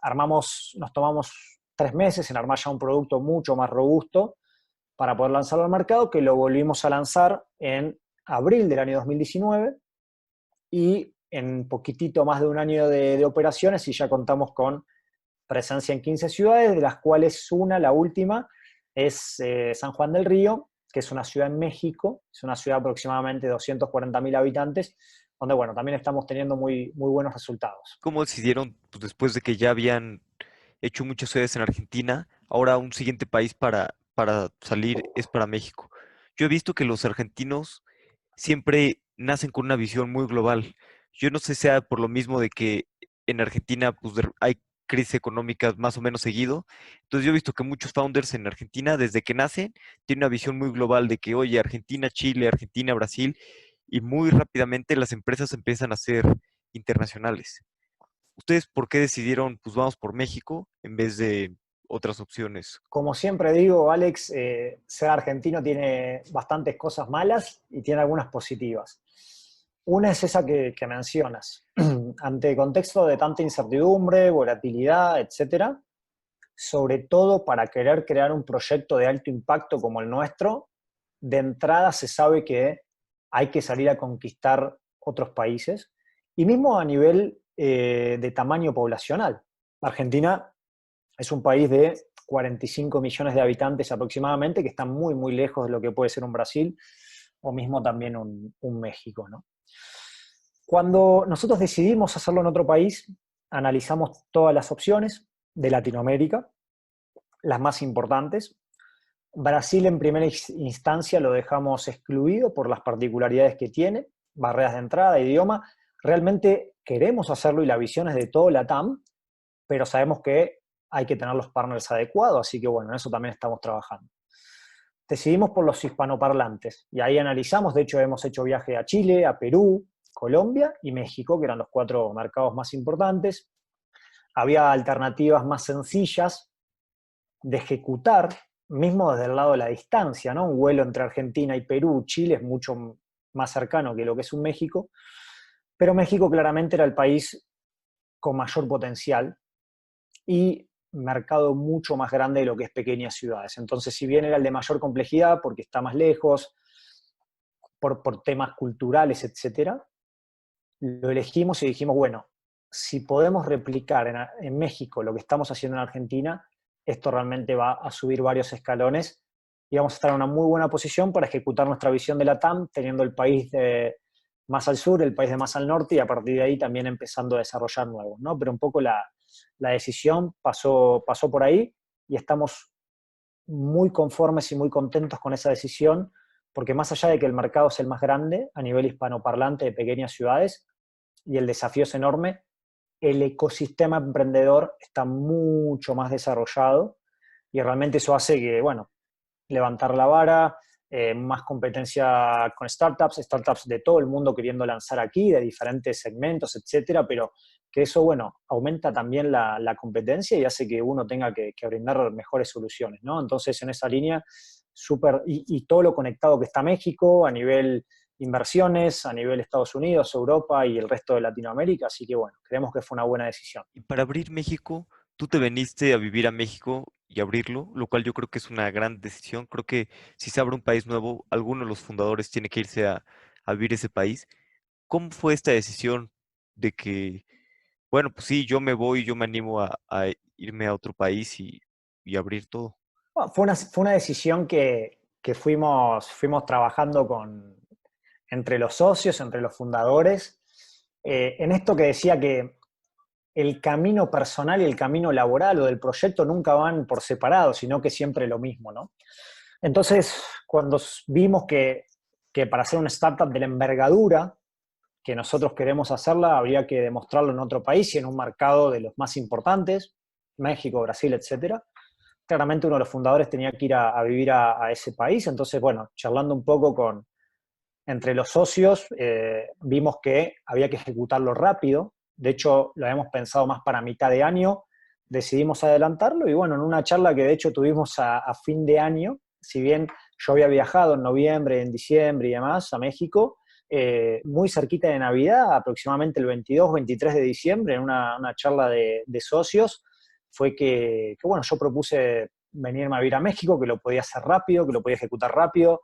A: nos tomamos 3 meses en armar ya un producto mucho más robusto para poder lanzarlo al mercado, que lo volvimos a lanzar en abril del año 2019, y en poquitito más de un año de operaciones, y ya contamos con presencia en 15 ciudades, de las cuales la última, es San Juan del Río, que es una ciudad en México, es una ciudad de aproximadamente 240.000 habitantes, donde, bueno, también estamos teniendo muy, muy buenos resultados.
B: ¿Cómo decidieron, pues, después de que ya habían hecho muchas ciudades en Argentina, ahora un siguiente país para salir es para México? Yo he visto que los argentinos siempre nacen con una visión muy global. Yo no sé si sea por lo mismo de que en Argentina pues, hay crisis económicas más o menos seguido. Entonces yo he visto que muchos founders en Argentina, desde que nacen, tienen una visión muy global de que, oye, Argentina, Chile, Argentina, Brasil, y muy rápidamente las empresas empiezan a ser internacionales. ¿Ustedes por qué decidieron, pues vamos por México en vez de otras opciones?
A: Como siempre digo, Alex, ser argentino tiene bastantes cosas malas y tiene algunas positivas. Una es esa que mencionas. Ante contexto de tanta incertidumbre, volatilidad, etcétera, sobre todo para querer crear un proyecto de alto impacto como el nuestro, de entrada se sabe que hay que salir a conquistar otros países, y mismo a nivel de tamaño poblacional. Argentina es un país de 45 millones de habitantes aproximadamente, que están muy, muy lejos de lo que puede ser un Brasil o mismo también un México, ¿no? Cuando nosotros decidimos hacerlo en otro país, analizamos todas las opciones de Latinoamérica, las más importantes. Brasil en primera instancia lo dejamos excluido por las particularidades que tiene, barreras de entrada, idioma. Realmente queremos hacerlo y la visión es de todo LATAM, pero sabemos que hay que tener los partners adecuados, así que bueno, en eso también estamos trabajando. Decidimos por los hispanoparlantes y ahí analizamos, de hecho hemos hecho viaje a Chile, a Perú, Colombia y México, que eran los 4 mercados más importantes. Había alternativas más sencillas de ejecutar, mismo desde el lado de la distancia, ¿no? Un vuelo entre Argentina y Perú, Chile es mucho más cercano que lo que es un México, pero México claramente era el país con mayor potencial y mercado mucho más grande de lo que es pequeñas ciudades. Entonces, si bien era el de mayor complejidad, porque está más lejos, por temas culturales, etcétera, lo elegimos y dijimos, bueno, si podemos replicar en México lo que estamos haciendo en Argentina, esto realmente va a subir varios escalones y vamos a estar en una muy buena posición para ejecutar nuestra visión de la TAM, teniendo el país más al sur, el país de más al norte, y a partir de ahí también empezando a desarrollar nuevos, ¿no? Pero un poco la decisión pasó por ahí y estamos muy conformes y muy contentos con esa decisión, porque más allá de que el mercado es el más grande a nivel hispanoparlante de pequeñas ciudades y el desafío es enorme, el ecosistema emprendedor está mucho más desarrollado y realmente eso hace que, bueno, levantar la vara, más competencia con startups de todo el mundo queriendo lanzar aquí, de diferentes segmentos, etcétera, pero que eso, bueno, aumenta también la competencia y hace que uno tenga que brindar mejores soluciones, ¿no? Entonces, en esa línea, súper, y todo lo conectado que está México a nivel inversiones, a nivel Estados Unidos, Europa y el resto de Latinoamérica, así que bueno, creemos que fue una buena decisión.
B: Y para abrir México, tú te veniste a vivir a México y abrirlo, lo cual yo creo que es una gran decisión. Creo que si se abre un país nuevo, alguno de los fundadores tiene que irse a vivir ese país. ¿Cómo fue esta decisión de que, bueno, pues sí, yo me voy, yo me animo a irme a otro país y abrir todo?
A: Bueno, fue una decisión que fuimos trabajando entre los socios, entre los fundadores, en esto que decía que el camino personal y el camino laboral o del proyecto nunca van por separado, sino que siempre lo mismo, ¿no? Entonces, cuando vimos que para hacer una startup de la envergadura que nosotros queremos hacerla, habría que demostrarlo en otro país y en un mercado de los más importantes, México, Brasil, etcétera. Claramente uno de los fundadores tenía que ir a vivir a ese país, entonces, bueno, charlando un poco entre los socios, vimos que había que ejecutarlo rápido. De hecho, lo habíamos pensado más para mitad de año, decidimos adelantarlo y bueno, en una charla que de hecho tuvimos a fin de año, si bien yo había viajado en noviembre, en diciembre y demás a México, muy cerquita de Navidad, aproximadamente el 22, 23 de diciembre, en una charla de socios, fue bueno, yo propuse venirme a vivir a México, que lo podía hacer rápido, que lo podía ejecutar rápido,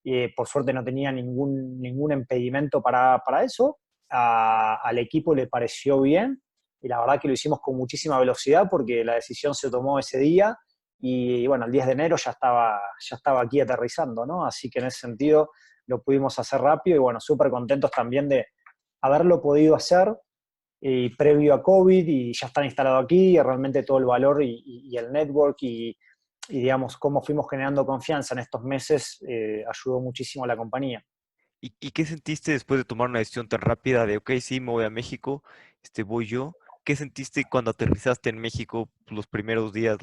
A: y por suerte no tenía ningún impedimento para eso. Al equipo le pareció bien y la verdad que lo hicimos con muchísima velocidad porque la decisión se tomó ese día y bueno, el 10 de enero ya estaba aquí aterrizando, ¿no? Así que en ese sentido lo pudimos hacer rápido y bueno, súper contentos también de haberlo podido hacer previo a COVID y ya están instalados aquí, y realmente todo el valor y el network y digamos cómo fuimos generando confianza en estos meses ayudó muchísimo a la compañía.
B: ¿Y qué sentiste después de tomar una decisión tan rápida de, ok, sí, me voy a México, voy yo? ¿Qué sentiste cuando aterrizaste en México los primeros días,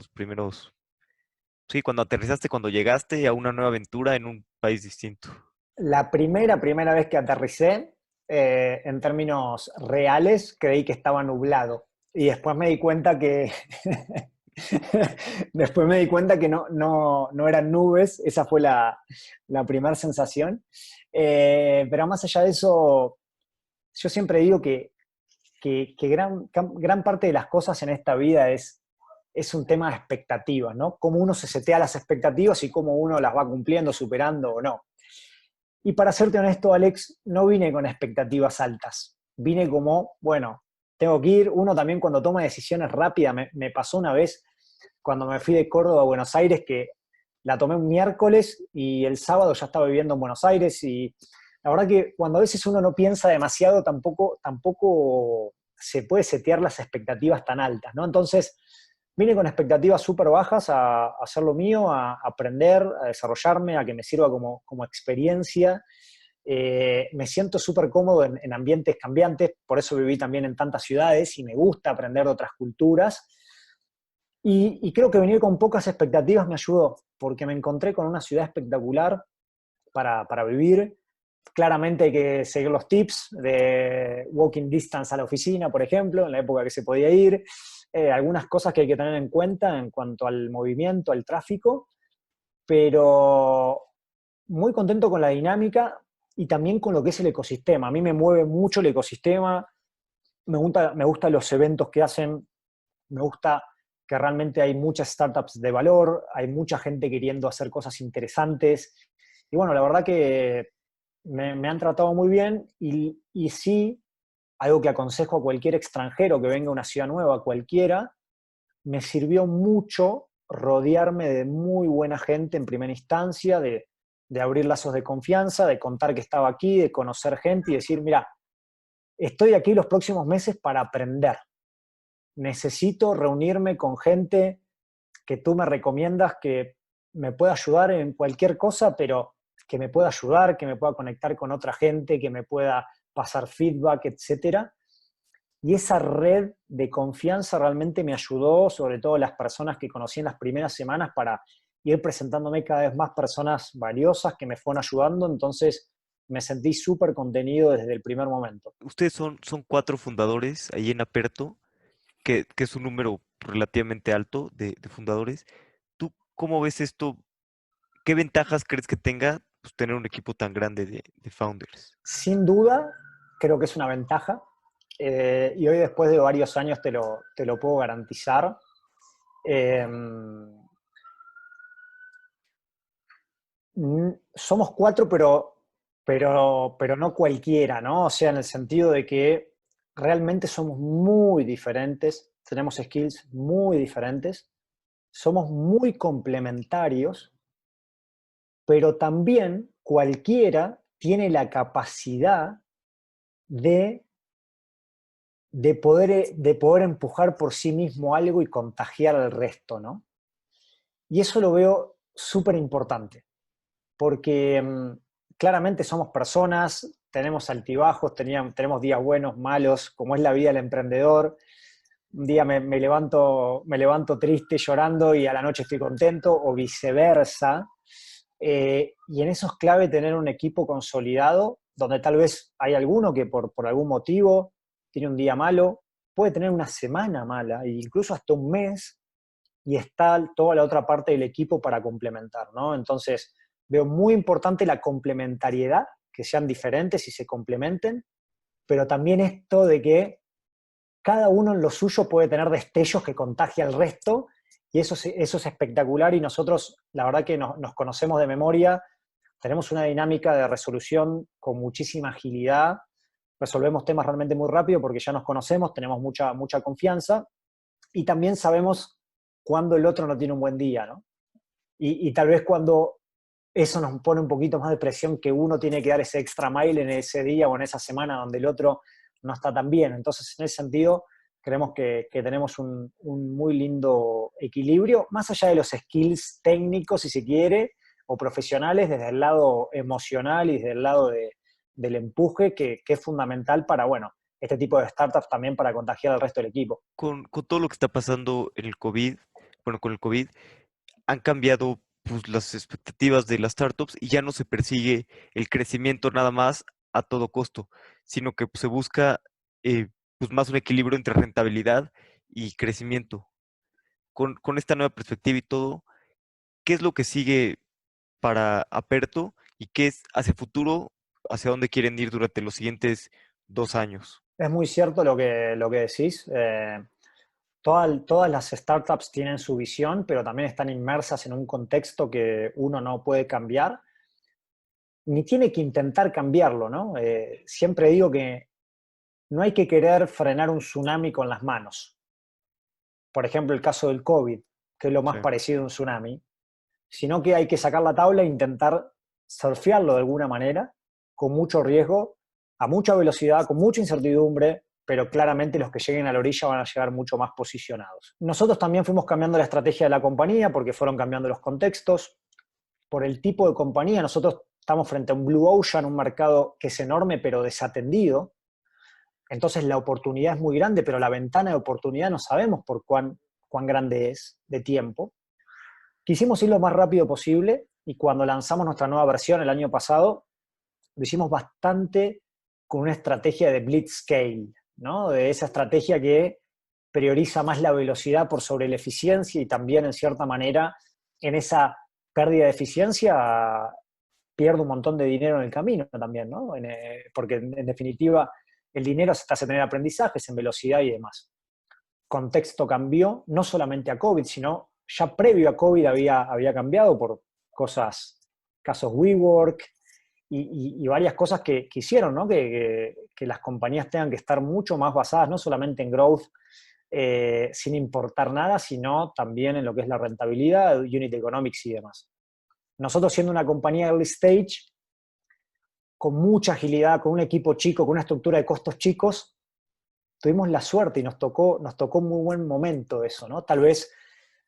B: sí, cuando aterrizaste, cuando llegaste a una nueva aventura en un país distinto?
A: La primera vez que aterricé, en términos reales, creí que estaba nublado. Y después me di cuenta que después me di cuenta que no eran nubes, esa fue la primera sensación. Pero más allá de eso, yo siempre digo que gran parte de las cosas en esta vida es un tema de expectativas, ¿no? Cómo uno se setea las expectativas y cómo uno las va cumpliendo, superando o no. Y para serte honesto, Alex, no vine con expectativas altas. Vine como, bueno, tengo que ir. Uno también cuando toma decisiones rápidas, me pasó una vez, cuando me fui de Córdoba a Buenos Aires, que la tomé un miércoles y el sábado ya estaba viviendo en Buenos Aires. Y la verdad que cuando a veces uno no piensa demasiado, tampoco se puede setear las expectativas tan altas, ¿no? Entonces, vine con expectativas súper bajas a hacer lo mío, a aprender, a desarrollarme, a que me sirva como experiencia. Me siento súper cómodo en ambientes cambiantes, por eso viví también en tantas ciudades y me gusta aprender de otras culturas. Y creo que venir con pocas expectativas me ayudó, porque me encontré con una ciudad espectacular para vivir. Claramente hay que seguir los tips de walking distance a la oficina, por ejemplo, en la época que se podía ir. Algunas cosas que hay que tener en cuenta en cuanto al movimiento, al tráfico, pero muy contento con la dinámica y también con lo que es el ecosistema. A mí me mueve mucho el ecosistema, me gustan los eventos que hacen, me gusta que realmente hay muchas startups de valor, hay mucha gente queriendo hacer cosas interesantes. Y bueno, la verdad que me han tratado muy bien y sí, algo que aconsejo a cualquier extranjero que venga a una ciudad nueva, cualquiera, me sirvió mucho rodearme de muy buena gente en primera instancia, de abrir lazos de confianza, de contar que estaba aquí, de conocer gente y decir, mira, estoy aquí los próximos meses para aprender. Necesito reunirme con gente que tú me recomiendas que me pueda ayudar en cualquier cosa, pero que me pueda ayudar, que me pueda conectar con otra gente, que me pueda pasar feedback, etcétera. Y esa red de confianza realmente me ayudó, sobre todo las personas que conocí en las primeras semanas, para ir presentándome cada vez más personas valiosas que me fueron ayudando. Entonces me sentí súper contenido desde el primer momento.
B: Ustedes son 4 fundadores ahí en Aperto, que es un número relativamente alto de fundadores. ¿Tú cómo ves esto? ¿Qué ventajas crees que tenga pues, tener un equipo tan grande de founders?
A: Sin duda, creo que es una ventaja. Y hoy, después de varios años, te lo puedo garantizar. Eh, Somos cuatro, pero no cualquiera, ¿no? O sea, en el sentido de que realmente somos muy diferentes, tenemos skills muy diferentes, somos muy complementarios, pero también cualquiera tiene la capacidad de, de poder empujar por sí mismo algo y contagiar al resto, ¿no? Y eso lo veo súper importante, porque claramente somos personas, tenemos altibajos, tenemos días buenos, malos, como es la vida del emprendedor. Un día me levanto triste, llorando, y a la noche estoy contento, o viceversa. Y en eso es clave tener un equipo consolidado, donde tal vez hay alguno que por algún motivo tiene un día malo, puede tener una semana mala, e incluso hasta un mes, y está toda la otra parte del equipo para complementar, ¿no? Entonces, veo muy importante la complementariedad, que sean diferentes y se complementen, pero también esto de que cada uno en lo suyo puede tener destellos que contagia al resto, y eso es espectacular. Y nosotros, la verdad que nos conocemos de memoria, tenemos una dinámica de resolución con muchísima agilidad, resolvemos temas realmente muy rápido porque ya nos conocemos, tenemos mucha confianza, y también sabemos cuando el otro no tiene un buen día, ¿no? Y tal vez cuando eso nos pone un poquito más de presión, que uno tiene que dar ese extra mile en ese día o en esa semana donde el otro no está tan bien. Entonces, en ese sentido, creemos que tenemos un muy lindo equilibrio, más allá de los skills técnicos, si se quiere, o profesionales, desde el lado emocional y desde el lado del empuje, que es fundamental para, bueno, este tipo de startups también, para contagiar al resto del equipo.
B: Con todo lo que está pasando en el COVID, bueno, con el COVID, han cambiado pues, las expectativas de las startups y ya no se persigue el crecimiento nada más a todo costo, sino que pues, se busca pues, más un equilibrio entre rentabilidad y crecimiento. Con esta nueva perspectiva y todo, ¿qué es lo que sigue para Aperto y qué es hacia el futuro, hacia dónde quieren ir durante los siguientes 2 años?
A: Es muy cierto lo que decís. Todas las startups tienen su visión, pero también están inmersas en un contexto que uno no puede cambiar, ni tiene que intentar cambiarlo, ¿no? Siempre digo que no hay que querer frenar un tsunami con las manos. Por ejemplo, el caso del COVID. que es lo más
B: Sí.
A: parecido a un tsunami, sino que hay que sacar la tabla e intentar surfearlo de alguna manera, con mucho riesgo, a mucha velocidad, con mucha incertidumbre, pero claramente los que lleguen a la orilla van a llegar mucho más posicionados. Nosotros también fuimos cambiando la estrategia de la compañía porque fueron cambiando los contextos. Por el tipo de compañía, nosotros estamos frente a un Blue Ocean, un mercado que es enorme pero desatendido. Entonces la oportunidad es muy grande, pero la ventana de oportunidad no sabemos por cuán grande es de tiempo. Quisimos ir lo más rápido posible y cuando lanzamos nuestra nueva versión el año pasado, lo hicimos bastante con una estrategia de blitzscale, ¿no? De esa estrategia que prioriza más la velocidad por sobre la eficiencia y también, en cierta manera, en esa pérdida de eficiencia pierde un montón de dinero en el camino también, ¿no? Porque en definitiva el dinero se hace tener aprendizajes en velocidad y demás. Contexto cambió, no solamente a COVID, sino ya previo a COVID había cambiado por casos WeWork y varias cosas que hicieron, ¿no? Que las compañías tengan que estar mucho más basadas, no solamente en growth, sin importar nada, sino también en lo que es la rentabilidad, unit economics y demás. Nosotros siendo una compañía early stage, con mucha agilidad, con un equipo chico, con una estructura de costos chicos, tuvimos la suerte y nos tocó un muy buen momento eso, ¿no? Tal vez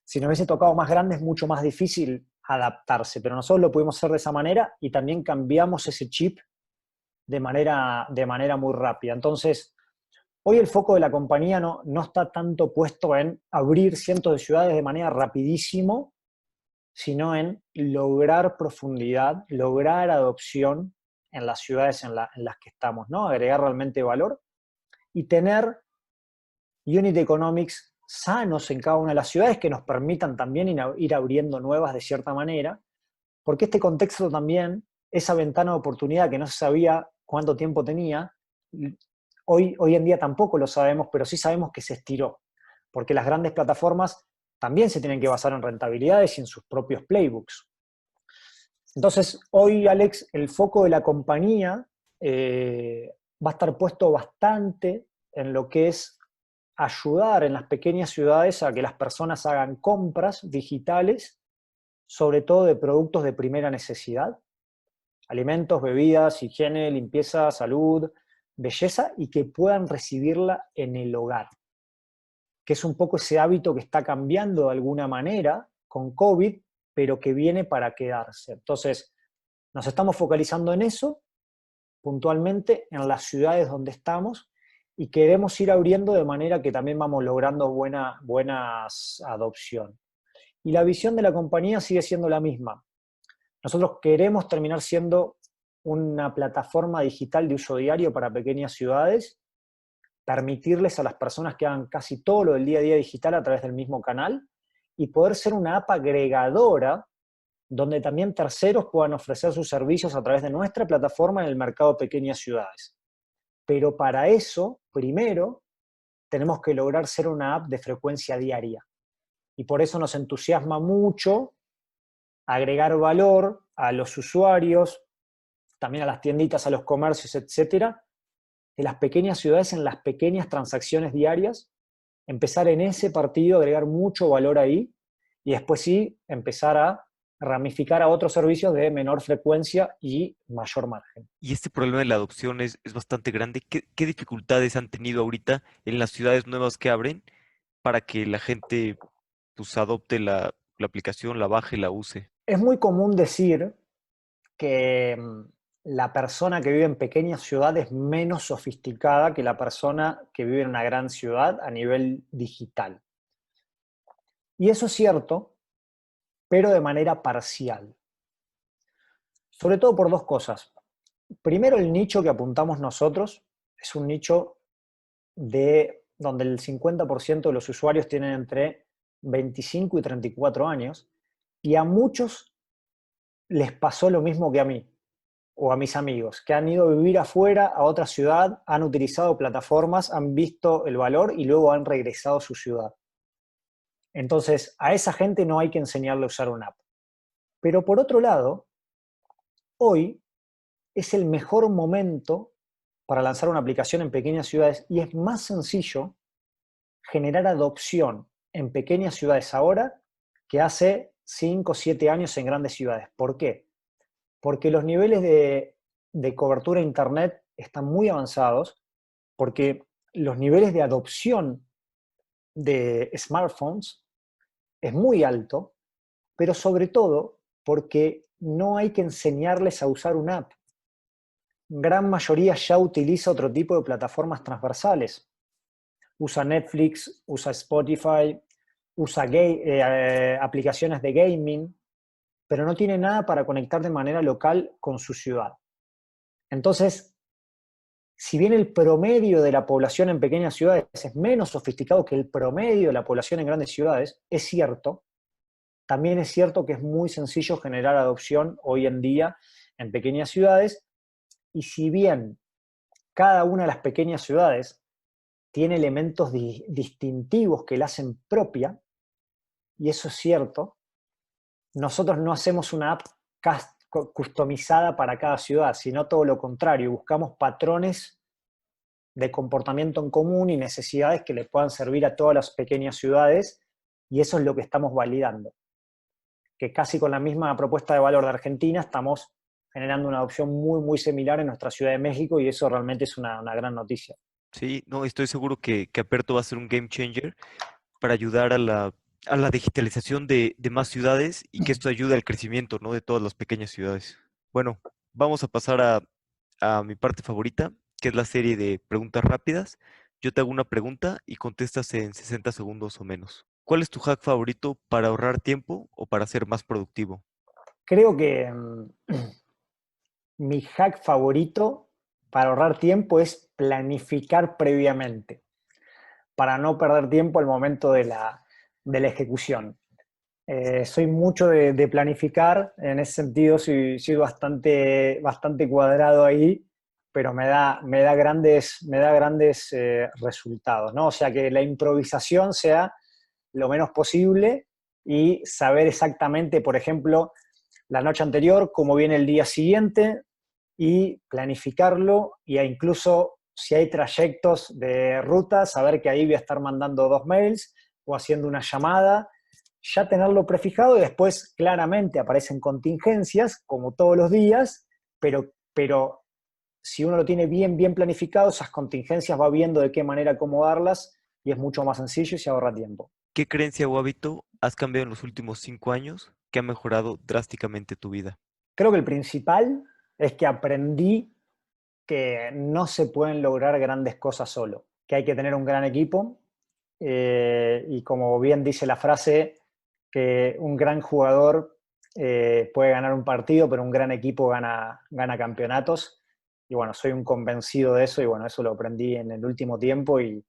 A: si nos hubiese tocado más grande es mucho más difícil adaptarse, pero nosotros lo pudimos hacer de esa manera y también cambiamos ese chip de manera muy rápida. Entonces, hoy el foco de la compañía no está tanto puesto en abrir cientos de ciudades de manera rapidísimo, sino en lograr profundidad, lograr adopción en las ciudades en las que estamos, ¿no? Agregar realmente valor y tener unit economics sanos en cada una de las ciudades que nos permitan también ir abriendo nuevas de cierta manera, porque este contexto también, esa ventana de oportunidad que no se sabía cuánto tiempo tenía, hoy en día tampoco lo sabemos, pero sí sabemos que se estiró, porque las grandes plataformas también se tienen que basar en rentabilidades y en sus propios playbooks. Entonces, hoy, Alex, el foco de la compañía va a estar puesto bastante en lo que es ayudar en las pequeñas ciudades a que las personas hagan compras digitales, sobre todo de productos de primera necesidad, alimentos, bebidas, higiene, limpieza, salud, belleza, y que puedan recibirla en el hogar, que es un poco ese hábito que está cambiando de alguna manera con COVID, pero que viene para quedarse. Entonces, nos estamos focalizando en eso, puntualmente en las ciudades donde estamos, y queremos ir abriendo de manera que también vamos logrando buenas adopción. Y la visión de la compañía sigue siendo la misma. Nosotros queremos terminar siendo una plataforma digital de uso diario para pequeñas ciudades, permitirles a las personas que hagan casi todo lo del día a día digital a través del mismo canal y poder ser una app agregadora donde también terceros puedan ofrecer sus servicios a través de nuestra plataforma en el mercado de pequeñas ciudades. Pero para eso, primero, tenemos que lograr ser una app de frecuencia diaria. Y por eso nos entusiasma mucho agregar valor a los usuarios, también a las tienditas, a los comercios, etcétera, de las pequeñas ciudades en las pequeñas transacciones diarias, empezar en ese partido, agregar mucho valor ahí, y después sí empezar a ramificar a otros servicios de menor frecuencia y mayor margen.
B: Y este problema de la adopción es bastante grande. ¿Qué dificultades han tenido ahorita en las ciudades nuevas que abren para que la gente pues adopte la aplicación, la baje, la use?
A: Es muy común decir que la persona que vive en pequeñas ciudades es menos sofisticada que la persona que vive en una gran ciudad a nivel digital. Y eso es cierto, pero de manera parcial. Sobre todo por dos cosas. Primero, el nicho que apuntamos nosotros es un nicho donde el 50% de los usuarios tienen entre 25 y 34 años, y a muchos les pasó lo mismo que a mí o a mis amigos, que han ido a vivir afuera, a otra ciudad, han utilizado plataformas, han visto el valor y luego han regresado a su ciudad. Entonces, a esa gente no hay que enseñarle a usar una app. Pero por otro lado, hoy es el mejor momento para lanzar una aplicación en pequeñas ciudades y es más sencillo generar adopción en pequeñas ciudades ahora que hace 5 o 7 años en grandes ciudades. ¿Por qué? Porque los niveles de cobertura de Internet están muy avanzados, porque los niveles de adopción de smartphones es muy alto, pero sobre todo porque no hay que enseñarles a usar una app. Gran mayoría ya utiliza otro tipo de plataformas transversales. Usa Netflix, usa Spotify, usa aplicaciones de gaming, pero no tiene nada para conectar de manera local con su ciudad. Entonces, si bien el promedio de la población en pequeñas ciudades es menos sofisticado que el promedio de la población en grandes ciudades, es cierto, también es cierto que es muy sencillo generar adopción hoy en día en pequeñas ciudades, y si bien cada una de las pequeñas ciudades tiene elementos distintivos que la hacen propia, y eso es cierto, nosotros no hacemos una app customizada para cada ciudad, sino todo lo contrario, buscamos patrones de comportamiento en común y necesidades que le puedan servir a todas las pequeñas ciudades, y eso es lo que estamos validando. Que casi con la misma propuesta de valor de Argentina estamos generando una adopción muy, muy similar en nuestra Ciudad de México, y eso realmente es una gran noticia.
B: Sí, no, estoy seguro que Aperto va a ser un game changer para ayudar a la digitalización de más ciudades y que esto ayude al crecimiento, ¿no? De todas las pequeñas ciudades. Bueno, vamos a pasar a mi parte favorita, que es la serie de preguntas rápidas. Yo te hago una pregunta y contestas en 60 segundos o menos. ¿Cuál es tu hack favorito para ahorrar tiempo o para ser más productivo?
A: Creo que mi hack favorito para ahorrar tiempo es planificar previamente, para no perder tiempo al momento de la ejecución. Soy mucho de planificar, en ese sentido soy bastante cuadrado ahí, pero me da grandes resultados, ¿no? O sea, que la improvisación sea lo menos posible y saber exactamente, por ejemplo, la noche anterior, cómo viene el día siguiente, y planificarlo, y incluso si hay trayectos de ruta, saber que ahí voy a estar mandando 2 mails o haciendo una llamada, ya tenerlo prefijado, y después claramente aparecen contingencias, como todos los días, pero si uno lo tiene bien planificado, esas contingencias va viendo de qué manera acomodarlas, y es mucho más sencillo y se ahorra tiempo.
B: ¿Qué creencia o hábito has cambiado en los últimos 5 años que ha mejorado drásticamente tu vida?
A: Creo que el principal es que aprendí que no se pueden lograr grandes cosas solo, que hay que tener un gran equipo, y como bien dice la frase, que un gran jugador puede ganar un partido, pero un gran equipo gana campeonatos. Y bueno, soy un convencido de eso, y bueno, eso lo aprendí en el último tiempo, y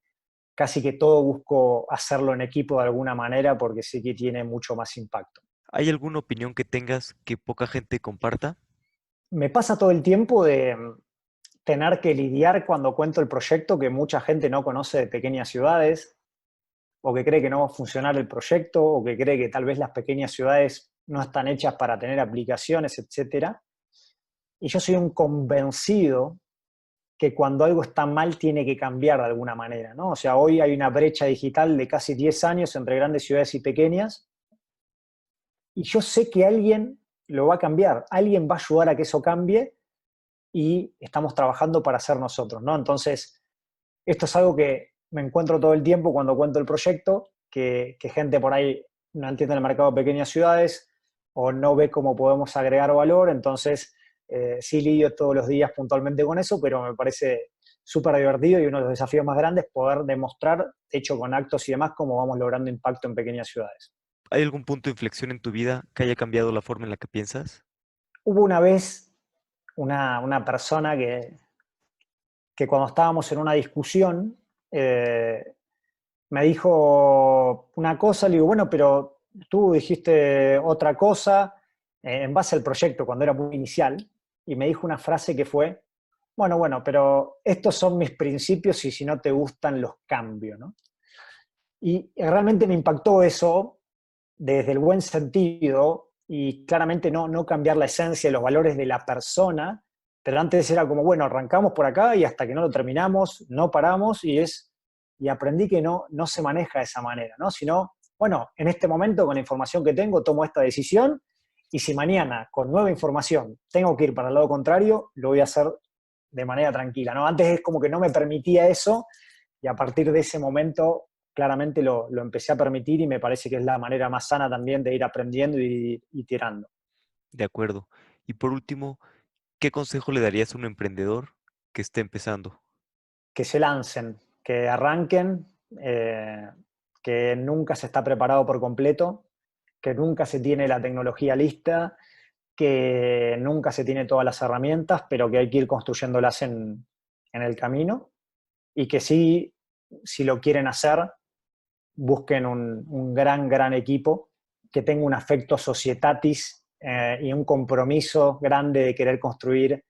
A: casi que todo busco hacerlo en equipo de alguna manera, porque sé que tiene mucho más impacto.
B: ¿Hay alguna opinión que tengas que poca gente comparta?
A: Me pasa todo el tiempo de tener que lidiar cuando cuento el proyecto, que mucha gente no conoce de pequeñas ciudades, o que cree que no va a funcionar el proyecto, o que cree que tal vez las pequeñas ciudades no están hechas para tener aplicaciones, etcétera. Y yo soy un convencido que cuando algo está mal tiene que cambiar de alguna manera, ¿no? O sea, hoy hay una brecha digital de casi 10 años entre grandes ciudades y pequeñas, y yo sé que alguien lo va a cambiar, alguien va a ayudar a que eso cambie, y estamos trabajando para ser nosotros, ¿no? Entonces, esto es algo que me encuentro todo el tiempo cuando cuento el proyecto, que gente por ahí no entiende el mercado de pequeñas ciudades o no ve cómo podemos agregar valor. Entonces sí lidio todos los días puntualmente con eso, pero me parece súper divertido, y uno de los desafíos más grandes es poder demostrar, hecho con actos y demás, cómo vamos logrando impacto en pequeñas ciudades.
B: ¿Hay algún punto de inflexión en tu vida que haya cambiado la forma en la que piensas?
A: Hubo una vez una persona que cuando estábamos en una discusión, me dijo una cosa. Le digo, bueno, pero tú dijiste otra cosa en base al proyecto cuando era muy inicial, y me dijo una frase que fue, bueno, pero estos son mis principios, y si no te gustan los cambio, ¿no? Y realmente me impactó eso desde el buen sentido, y claramente no cambiar la esencia y los valores de la persona, pero antes era como, bueno, arrancamos por acá y hasta que no lo terminamos, no paramos, y aprendí que no se maneja de esa manera, ¿no? Sino bueno, en este momento con la información que tengo tomo esta decisión y si mañana con nueva información tengo que ir para el lado contrario, lo voy a hacer de manera tranquila, ¿no? Antes es como que no me permitía eso y a partir de ese momento claramente lo empecé a permitir y me parece que es la manera más sana también de ir aprendiendo y tirando.
B: De acuerdo. Y por último, ¿qué consejo le darías a un emprendedor que esté empezando?
A: Que se lancen, que arranquen, que nunca se está preparado por completo, que nunca se tiene la tecnología lista, que nunca se tiene todas las herramientas, pero que hay que ir construyéndolas en el camino y que sí, si lo quieren hacer, busquen un gran equipo que tenga un afecto societatis y un compromiso grande de querer construir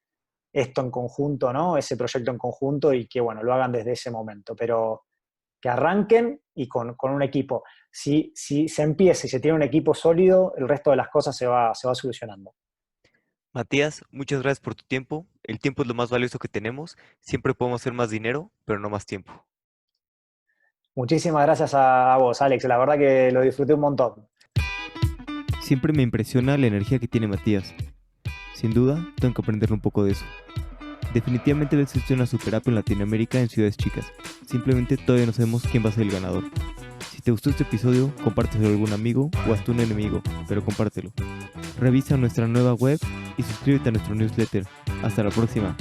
A: esto en conjunto, ¿no? Ese proyecto en conjunto y que, bueno, lo hagan desde ese momento, pero que arranquen y con un equipo. Si se empieza y se tiene un equipo sólido, el resto de las cosas se va solucionando.
B: Matías, muchas gracias por tu tiempo. El tiempo es lo más valioso que tenemos. Siempre podemos hacer más dinero, pero no más tiempo.
A: Muchísimas gracias a vos, Alex. La verdad que lo disfruté un montón.
B: Siempre me impresiona la energía que tiene Matías. Sin duda, tengo que aprender un poco de eso. Definitivamente no existe una super app en Latinoamérica en ciudades chicas. Simplemente todavía no sabemos quién va a ser el ganador. Si te gustó este episodio, compártelo a algún amigo o hasta un enemigo, pero compártelo. Revisa nuestra nueva web y suscríbete a nuestro newsletter. Hasta la próxima.